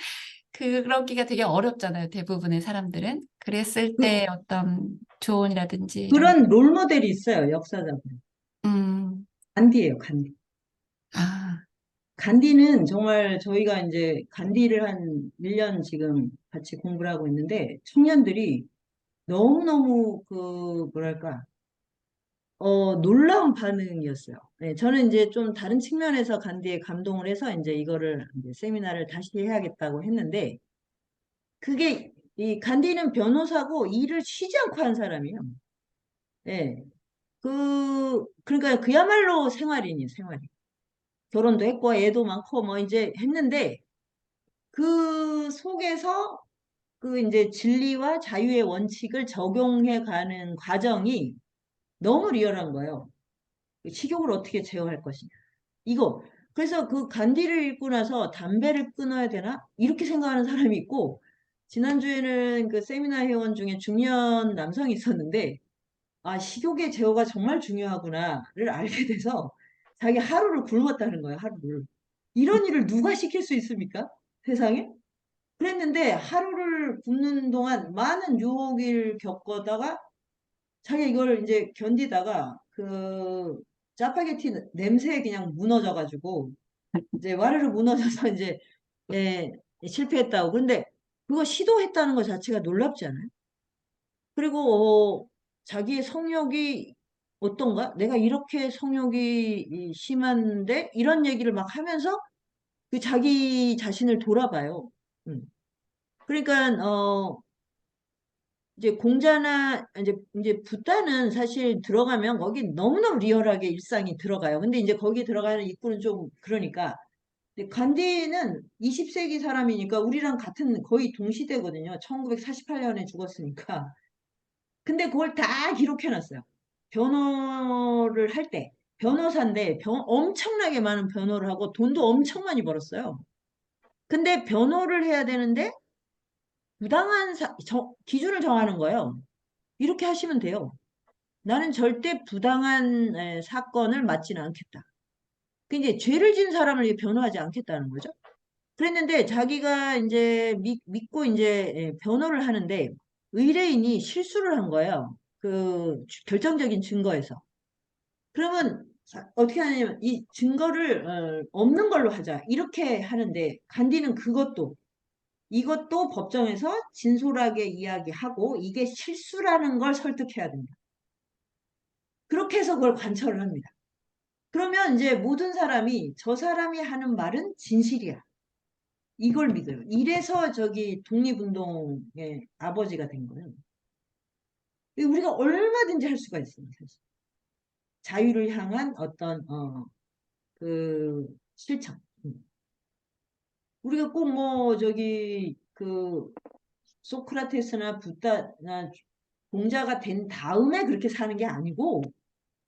그러기가 되게 어렵잖아요. 대부분의 사람들은. 그랬을 때 어떤 조언이라든지 이런 그런 롤 모델이 있어요, 역사적으로. 음. 간디예요, 간디. 아. 간디는 정말 저희가 이제 간디를 한 1년 지금 같이 공부를 하고 있는데 청년들이 너무너무 뭐랄까, 놀라운 반응이었어요. 네, 저는 이제 좀 다른 측면에서 간디에 감동을 해서 이제 이거를 이제 세미나를 다시 해야겠다고 했는데 그게 이 간디는 변호사고 일을 쉬지 않고 한 사람이에요. 예. 그러니까 그야말로 생활인이에요, 생활인. 결혼도 했고 애도 많고 뭐 이제 했는데 그 속에서 그 이제 진리와 자유의 원칙을 적용해 가는 과정이 너무 리얼한 거예요. 식욕을 어떻게 제어할 것이냐. 이거. 그래서 그 간디를 읽고 나서 담배를 끊어야 되나? 이렇게 생각하는 사람이 있고, 지난주에는 그 세미나 회원 중에 중년 남성이 있었는데, 아, 식욕의 제어가 정말 중요하구나를 알게 돼서 자기 하루를 굶었다는 거예요, 하루를. 이런 일을 누가 시킬 수 있습니까? 세상에? 그랬는데 하루를 굶는 동안 많은 유혹을 겪어다가 자기 이걸 이제 견디다가 그 짜파게티 냄새에 그냥 무너져가지고 이제 와르르 무너져서 이제 예, 실패했다고. 그런데 그거 시도했다는 것 자체가 놀랍지 않아요? 그리고 자기의 성욕이 어떤가? 내가 이렇게 성욕이 심한데 이런 얘기를 막 하면서 그 자기 자신을 돌아봐요. 음. 그러니까 이제 공자나 이제 붓다는 사실 들어가면 거기 너무너무 리얼하게 일상이 들어가요. 근데 이제 거기 들어가는 입구는 좀 그러니까 근데 간디는 20세기 사람이니까 우리랑 같은 거의 동시대거든요. 1948년에 죽었으니까. 근데 그걸 다 기록해놨어요. 변호를 할 때. 변호사인데 엄청나게 많은 변호를 하고 돈도 엄청 많이 벌었어요. 근데 변호를 해야 되는데 부당한 기준을 정하는 거예요. 이렇게 하시면 돼요. 나는 절대 부당한 사건을 맡지는 않겠다. 그 이제 죄를 진 사람을 변호하지 않겠다는 거죠. 그랬는데 자기가 이제 믿고 이제 변호를 하는데 의뢰인이 실수를 한 거예요. 그 결정적인 증거에서. 그러면 어떻게 하냐면 이 증거를 없는 걸로 하자. 이렇게 하는데 간디는 이것도 법정에서 진솔하게 이야기하고 이게 실수라는 걸 설득해야 된다. 그렇게 해서 그걸 관철을 합니다. 그러면 이제 모든 사람이 저 사람이 하는 말은 진실이야. 이걸 믿어요. 이래서 저기 독립운동의 아버지가 된 거예요. 우리가 얼마든지 할 수가 있어요, 사실. 자유를 향한 어떤 그 실천. 우리가 꼭 뭐 저기 그 소크라테스나 붓다나 공자가 된 다음에 그렇게 사는 게 아니고,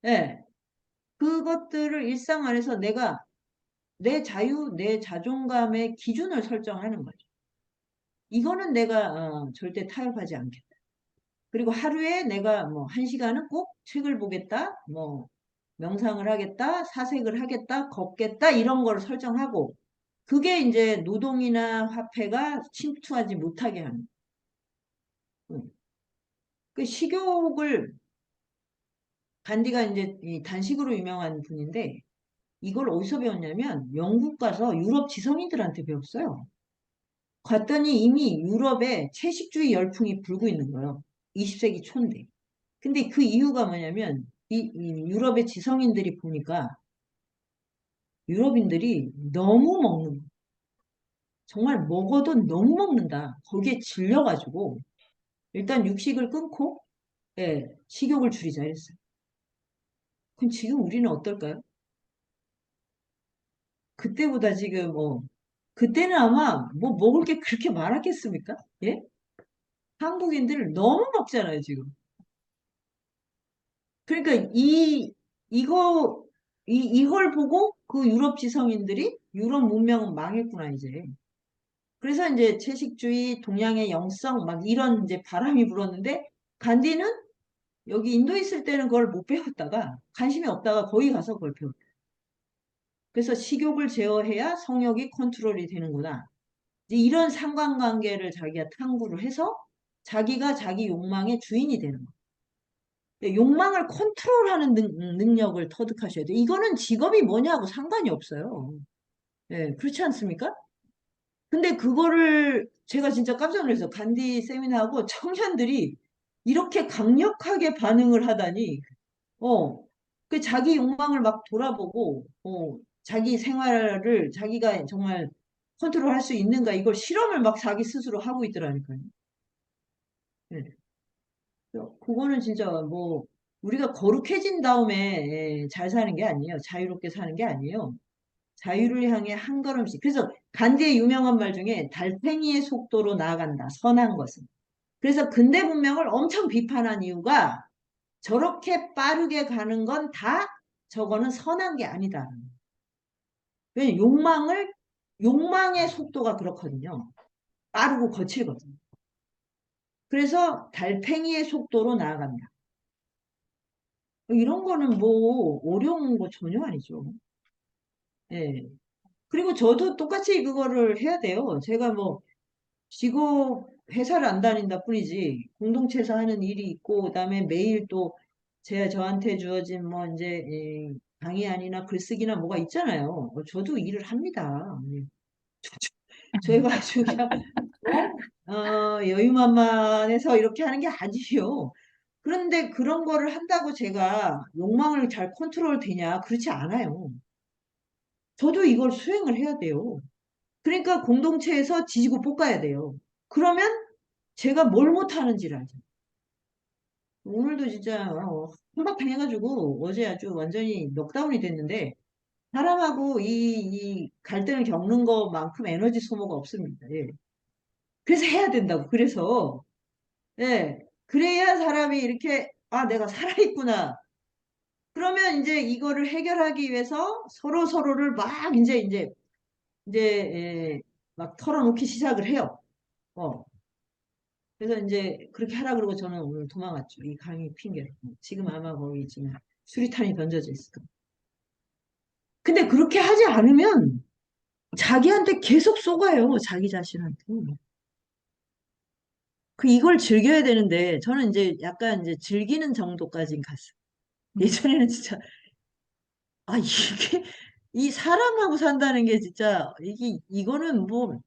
예, 그것들을 일상 안에서 내가 내 자유, 내 자존감의 기준을 설정하는 거죠. 이거는 내가 절대 타협하지 않겠다. 그리고 하루에 내가 뭐 1시간은 꼭 책을 보겠다, 뭐 명상을 하겠다, 사색을 하겠다, 걷겠다 이런 걸 설정하고 그게 이제 노동이나 화폐가 침투하지 못하게 하는. 그 식욕을 간디가 이제 이 단식으로 유명한 분인데 이걸 어디서 배웠냐면 영국 가서 유럽 지성인들한테 배웠어요. 갔더니 이미 유럽에 채식주의 열풍이 불고 있는 거예요. 20세기 초인데. 근데 그 이유가 뭐냐면 이 유럽의 지성인들이 보니까 유럽인들이 너무 먹는 거야. 정말 먹어도 너무 먹는다. 거기에 질려가지고 일단 육식을 끊고 예, 식욕을 줄이자 이랬어요. 그럼 지금 우리는 어떨까요? 그때보다 지금 그때는 아마 뭐 먹을 게 그렇게 많았겠습니까? 예? 한국인들 너무 먹잖아요, 지금. 그러니까 이거 이걸 보고 그 유럽 지성인들이 유럽 문명은 망했구나 이제. 그래서 이제 채식주의, 동양의 영성 막 이런 이제 바람이 불었는데 간디는 여기 인도 있을 때는 그걸 못 배웠다가 관심이 없다가 거기 가서 그걸 배웠다. 그래서 식욕을 제어해야 성욕이 컨트롤이 되는구나. 이제 이런 상관관계를 자기가 탐구를 해서 자기가 자기 욕망의 주인이 되는 거예요. 욕망을 컨트롤하는 능력을 터득하셔야 돼요. 이거는 직업이 뭐냐고 상관이 없어요. 예, 그렇지 않습니까? 근데 그거를 제가 진짜 깜짝 놀랐어요. 간디 세미나하고 청년들이 이렇게 강력하게 반응을 하다니, 어, 그 자기 욕망을 막 돌아보고, 자기 생활을 자기가 정말 컨트롤할 수 있는가 이걸 실험을 막 자기 스스로 하고 있더라니까요. 예. 그거는 진짜 뭐 우리가 거룩해진 다음에 잘 사는 게 아니에요. 자유롭게 사는 게 아니에요. 자유를 향해 한 걸음씩. 그래서 간디의 유명한 말 중에 달팽이의 속도로 나아간다. 선한 것은. 그래서 근대 문명을 엄청 비판한 이유가 저렇게 빠르게 가는 건 다 저거는 선한 게 아니다. 왜냐면 욕망의 속도가 그렇거든요. 빠르고 거칠거든요. 그래서 달팽이의 속도로 나아간다. 이런 거는 뭐 어려운 거 전혀 아니죠. 예. 그리고 저도 똑같이 그거를 해야 돼요. 제가 뭐 직업 회사를 안 다닌다 뿐이지 공동체에서 하는 일이 있고 그다음에 매일 또 저한테 주어진 뭐 이제 강의안이나 글쓰기나 뭐가 있잖아요. 저도 일을 합니다. 예. 저희가 아주 그냥 여유만만해서 이렇게 하는 게 아니에요. 그런데 그런 거를 한다고 제가 욕망을 잘 컨트롤 되냐? 그렇지 않아요. 저도 이걸 수행을 해야 돼요. 그러니까 공동체에서 지지고 볶아야 돼요. 그러면 제가 뭘 못하는지를 알죠. 오늘도 진짜 한바탕 해가지고 어제 아주 완전히 넉다운이 됐는데 사람하고 이 갈등을 겪는 것만큼 에너지 소모가 없습니다. 예. 그래서 해야 된다고. 그래서 예. 그래야 사람이 이렇게 내가 살아있구나. 그러면 이제 이거를 해결하기 위해서 서로 서로를 막 이제 막 털어놓기 시작을 해요. 어. 그래서 이제 그렇게 하라 그러고 저는 오늘 도망갔죠. 이 강의 핑계로. 지금 아마 거기 지금 수리탄이 던져져 있을 겁니다. 근데 그렇게 하지 않으면 자기한테 계속 쏘가요. 자기 자신한테. 이걸 즐겨야 되는데 저는 이제 약간 이제 즐기는 정도까지는 갔어요. 예전에는 진짜 이게 이 사람하고 산다는 게 진짜 이거는 뭐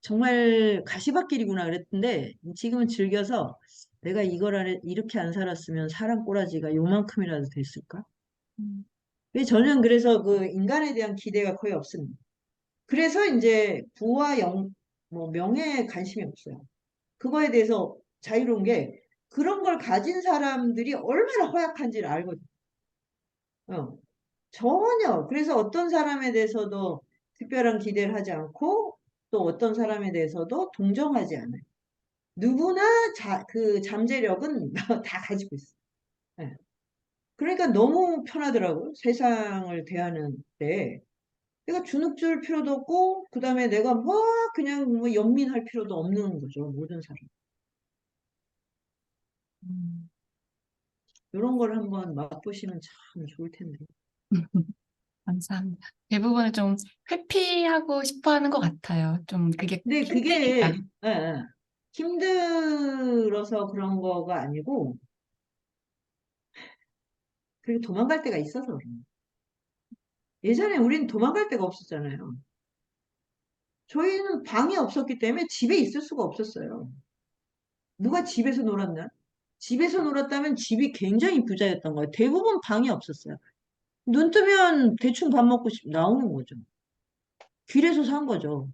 정말 가시밭길이구나 그랬는데 지금은 즐겨서 내가 이렇게 안 살았으면 사람 꼬라지가 요만큼이라도 됐을까? 음, 저는 그래서 그 인간에 대한 기대가 거의 없습니다. 그래서 이제 부와 뭐 명예에 관심이 없어요. 그거에 대해서 자유로운 게 그런 걸 가진 사람들이 얼마나 허약한지를 알거든요. 어, 전혀. 그래서 어떤 사람에 대해서도 특별한 기대를 하지 않고 또 어떤 사람에 대해서도 동정하지 않아요. 누구나 그 잠재력은 다 가지고 있어요. 예. 그러니까 너무 편하더라고요. 세상을 대하는 때. 내가 주눅 줄 필요도 없고, 그 다음에 내가 그냥 뭐 연민할 필요도 없는 거죠. 모든 사람. 음. 이런 걸 한번 맛보시면 참 좋을 텐데. 감사합니다. 대부분을 좀 회피하고 싶어 하는 것 같아요. 좀 그게 근데 그게 힘드니까. 힘들어서 그런 거가 아니고, 그리고 도망갈 데가 있어서 그래요. 예전에 우리는 도망갈 데가 없었잖아요. 저희는 방이 없었기 때문에 집에 있을 수가 없었어요. 누가 집에서 놀았나? 집에서 놀았다면 집이 굉장히 부자였던 거예요. 대부분 방이 없었어요. 눈 뜨면 대충 밥 먹고 나오는 거죠. 길에서 산 거죠.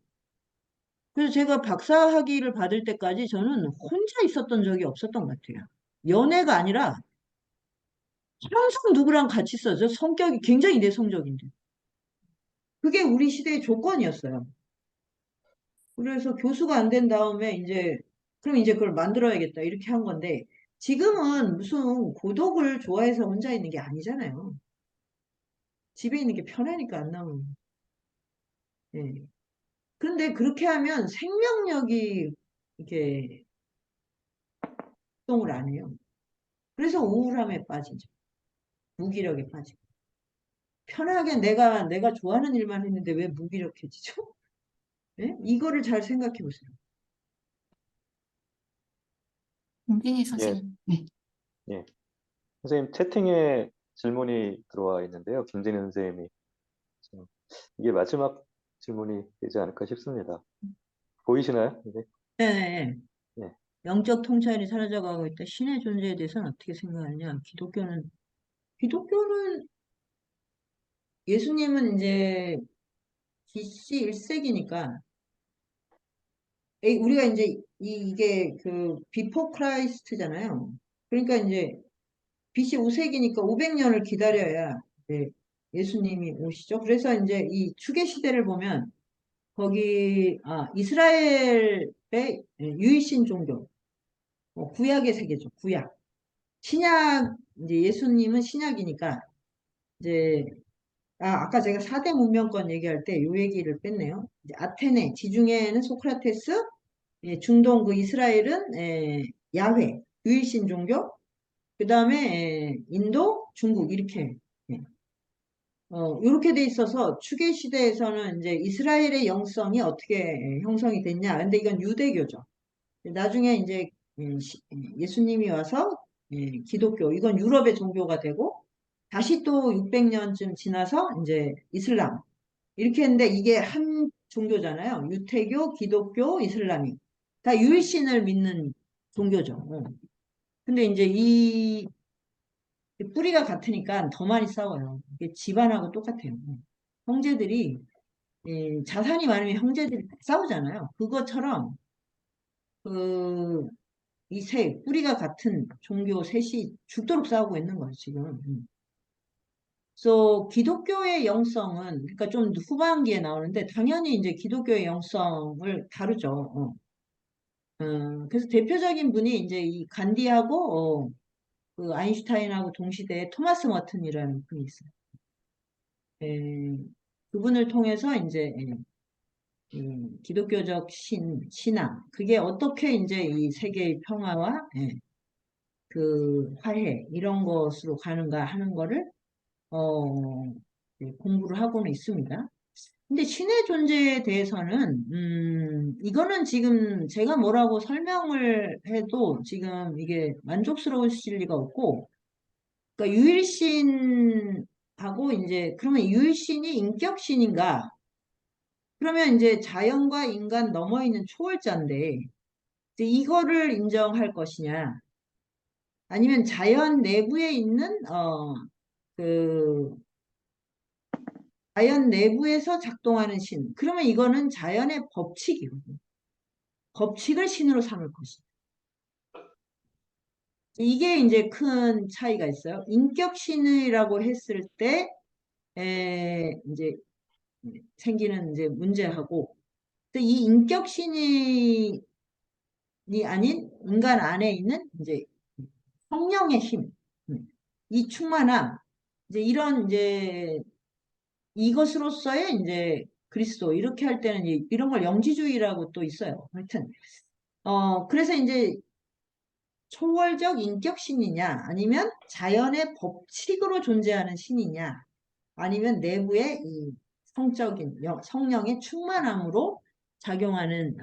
그래서 제가 박사학위를 받을 때까지 저는 혼자 있었던 적이 없었던 것 같아요. 연애가 아니라 항상 누구랑 같이 있어요. 성격이 굉장히 내성적인데. 그게 우리 시대의 조건이었어요. 그래서 교수가 안 된 다음에 이제, 그럼 이제 그걸 만들어야겠다. 이렇게 한 건데, 지금은 무슨 고독을 좋아해서 혼자 있는 게 아니잖아요. 집에 있는 게 편하니까 안 나오는. 예. 그런데 그렇게 하면 생명력이 이렇게 활동을 안 해요. 그래서 우울함에 빠지죠. 무기력에 빠지고. 편하게 내가 좋아하는 일만 했는데 왜 무기력해지죠? 예? 이거를 잘 생각해 보세요. 김진희 예, 선생님. 네. 예. 선생님 채팅에 질문이 들어와 있는데요. 김진희 선생님이 지금 이게 마지막 질문이 되지 않을까 싶습니다. 보이시나요? 네. 네. 예. 영적 통찰이 사라져가고 있다. 신의 존재에 대해서는 어떻게 생각하냐? 기독교는 예수님은 이제 BC 1세기니까 우리가 이제 이게 그 비포 크라이스트잖아요. 그러니까 이제 BC 5세기니까 500년을 기다려야 이제 예수님이 오시죠. 그래서 이제 이 추계 시대를 보면 거기 이스라엘의 유일신 종교, 구약의 세계죠. 구약. 신약 이제 예수님은 신약이니까 이제 아까 제가 4대 문명권 얘기할 때 요 얘기를 뺐네요. 이제 아테네, 지중해는 소크라테스, 중동 그 이스라엘은 야훼, 유일신 종교, 그 다음에 인도, 중국 이렇게 예. 이렇게 돼 있어서 추계 시대에서는 이제 이스라엘의 영성이 어떻게 형성이 됐냐? 근데 이건 유대교죠. 나중에 이제 예수님이 와서 기독교, 이건 유럽의 종교가 되고 다시 또 600년쯤 지나서 이제 이슬람 이렇게 했는데 이게 한 종교잖아요. 유태교, 기독교, 이슬람이 다 유일신을 믿는 종교죠. 근데 이제 이 뿌리가 같으니까 더 많이 싸워요. 이게 집안하고 똑같아요. 형제들이 자산이 많으면 형제들이 싸우잖아요. 그것처럼 그 뿌리가 같은 종교 셋이 죽도록 싸우고 있는 거예요, 지금. 그래서 기독교의 영성은, 그러니까 좀 후반기에 나오는데, 당연히 이제 기독교의 영성을 다루죠. 그래서 대표적인 분이 이제 이 간디하고, 그 아인슈타인하고 동시대에 토마스 머튼이라는 분이 있어요. 그분을 통해서 이제, 기독교적 신앙, 그게 어떻게 이제 이 세계의 평화와, 그 화해, 이런 것으로 가는가 하는 거를, 공부를 하고는 있습니다. 근데 신의 존재에 대해서는, 이거는 지금 제가 뭐라고 설명을 해도 지금 이게 만족스러우실 리가 없고, 그러니까 유일신하고 이제, 그러면 유일신이 인격신인가? 그러면 이제 자연과 인간 넘어 있는 초월자인데, 이제 이거를 인정할 것이냐? 아니면 자연 내부에 있는, 그, 자연 내부에서 작동하는 신. 그러면 이거는 자연의 법칙이거든요. 법칙을 신으로 삼을 것이다. 이게 이제 큰 차이가 있어요. 인격신이라고 했을 때, 이제 생기는 이제 문제하고, 또 이 인격신이 아닌 인간 안에 있는 이제 성령의 힘, 이 충만함, 이제 이런 이제 이것으로서의 이제 그리스도 이렇게 할 때는 이런 걸 영지주의라고 또 있어요. 하여튼 그래서 이제 초월적 인격신이냐 아니면 자연의 법칙으로 존재하는 신이냐 아니면 내부의 이 성령의 충만함으로 작용하는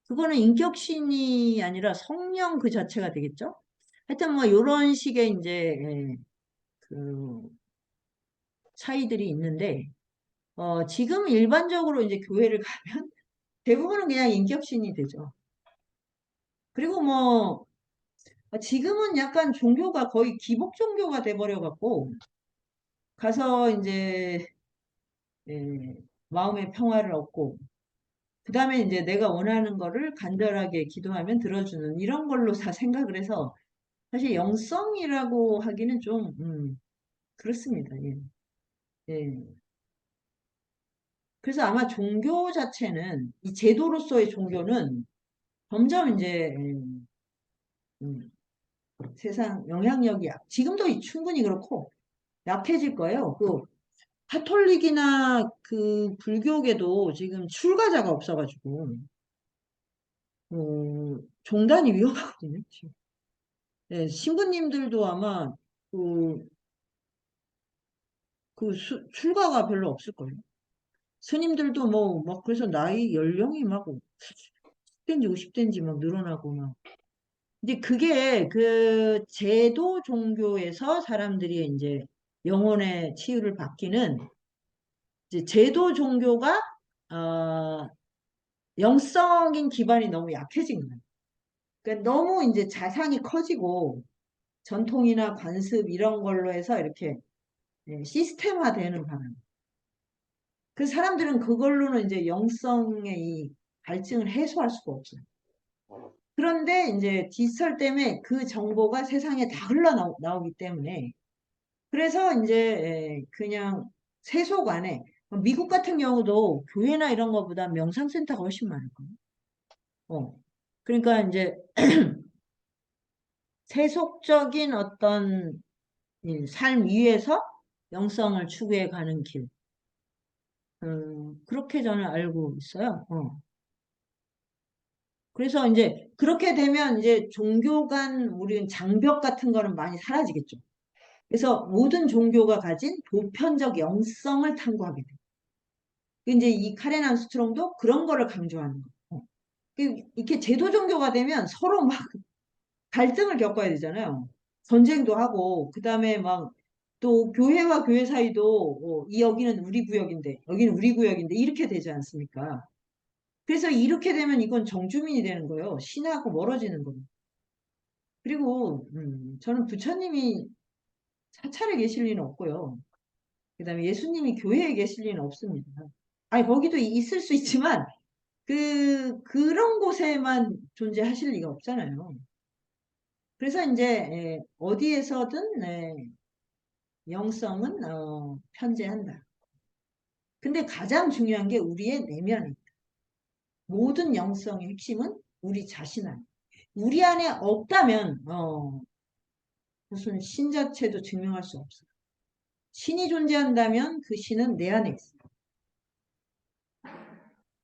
그거는 인격신이 아니라 성령 그 자체가 되겠죠. 하여튼 뭐 이런 식의 이제 그 차이들이 있는데 지금 일반적으로 이제 교회를 가면 대부분은 그냥 인격신이 되죠. 그리고 뭐 지금은 약간 종교가 거의 기복 종교가 돼버려갖고 가서 이제 예, 마음의 평화를 얻고 그 다음에 이제 내가 원하는 거를 간절하게 기도하면 들어주는 이런 걸로 다 생각을 해서 사실 영성이라고 하기는 좀 그렇습니다. 예. 예. 그래서 아마 종교 자체는 이 제도로서의 종교는 점점 이제 음, 세상 영향력이 지금도 충분히 그렇고 약해질 거예요. 그 카톨릭이나 그 불교계도 지금 출가자가 없어가지고 종단이 위험하거든요. 지금. 네, 신부님들도 아마 그, 출가가 별로 없을 거예요. 스님들도 뭐, 막 그래서 나이 연령이 막 10대인지 50대인지 막 늘어나고 막. 이제 그게 그 제도 종교에서 사람들이 이제 영혼의 치유를 받기는 이제 제도 종교가 영성인 기반이 너무 약해진 거예요. 그러니까 너무 이제 자상이 커지고 전통이나 관습 이런 걸로 해서 이렇게 시스템화되는 바람에 그 사람들은 그걸로는 이제 영성의 이 갈증을 해소할 수가 없어요. 그런데 이제 디지털 때문에 그 정보가 세상에 다 흘러나오기 때문에 그래서 이제 그냥 세속 안에 미국 같은 경우도 교회나 이런 거보다 명상센터가 훨씬 많을 거예요. 그러니까 이제 세속적인 어떤 삶 위에서 영성을 추구해 가는 길. 그렇게 저는 알고 있어요. 그래서 이제 그렇게 되면 이제 종교 간 우리는 장벽 같은 거는 많이 사라지겠죠. 그래서 모든 종교가 가진 보편적 영성을 탐구하게 돼요. 이제 이 카렌 암스트롱도 그런 거를 강조하는 거예요. 이렇게 제도 종교가 되면 서로 막 갈등을 겪어야 되잖아요. 전쟁도 하고, 그 다음에 막, 또 교회와 교회 사이도, 이 여기는 우리 구역인데, 여기는 우리 구역인데, 이렇게 되지 않습니까? 그래서 이렇게 되면 이건 정주민이 되는 거예요. 신하고 멀어지는 겁니다. 그리고, 저는 부처님이 사찰에 계실 리는 없고요. 그 다음에 예수님이 교회에 계실 리는 없습니다. 아니, 거기도 있을 수 있지만, 그런 곳에만 존재하실 리가 없잖아요. 그래서 이제, 어디에서든, 영성은, 편재한다. 근데 가장 중요한 게 우리의 내면입니다. 모든 영성의 핵심은 우리 자신 안에. 우리 안에 없다면, 무슨 신 자체도 증명할 수 없어요. 신이 존재한다면 그 신은 내 안에 있어요.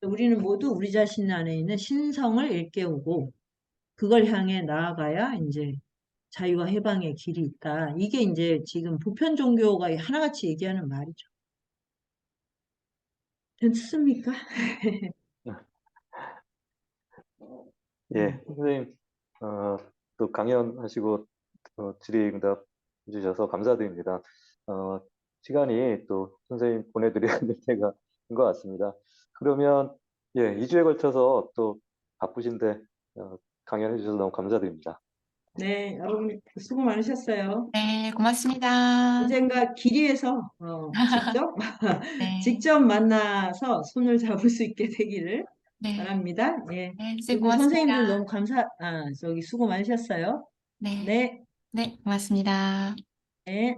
우리는 모두 우리 자신 안에 있는 신성을 일깨우고, 그걸 향해 나아가야 이제 자유와 해방의 길이 있다. 이게 이제 지금 보편 종교가 하나같이 얘기하는 말이죠. 됐습니까? 예, 선생님, 또 강연하시고 질의응답 해주셔서 감사드립니다. 시간이 또 선생님 보내드려야 될 때가 된 것 같습니다. 그러면 예, 2주에 걸쳐서 또 바쁘신데 강연해 주셔서 너무 감사드립니다. 네, 여러분 수고 많으셨어요. 네, 고맙습니다. 언젠가 길이에서 직접 네, 직접 만나서 손을 잡을 수 있게 되기를 네, 바랍니다. 예. 네, 선생님 그리고 선생님들 고맙습니다. 너무 저기 수고 많으셨어요. 네, 네, 네, 고맙습니다. 네.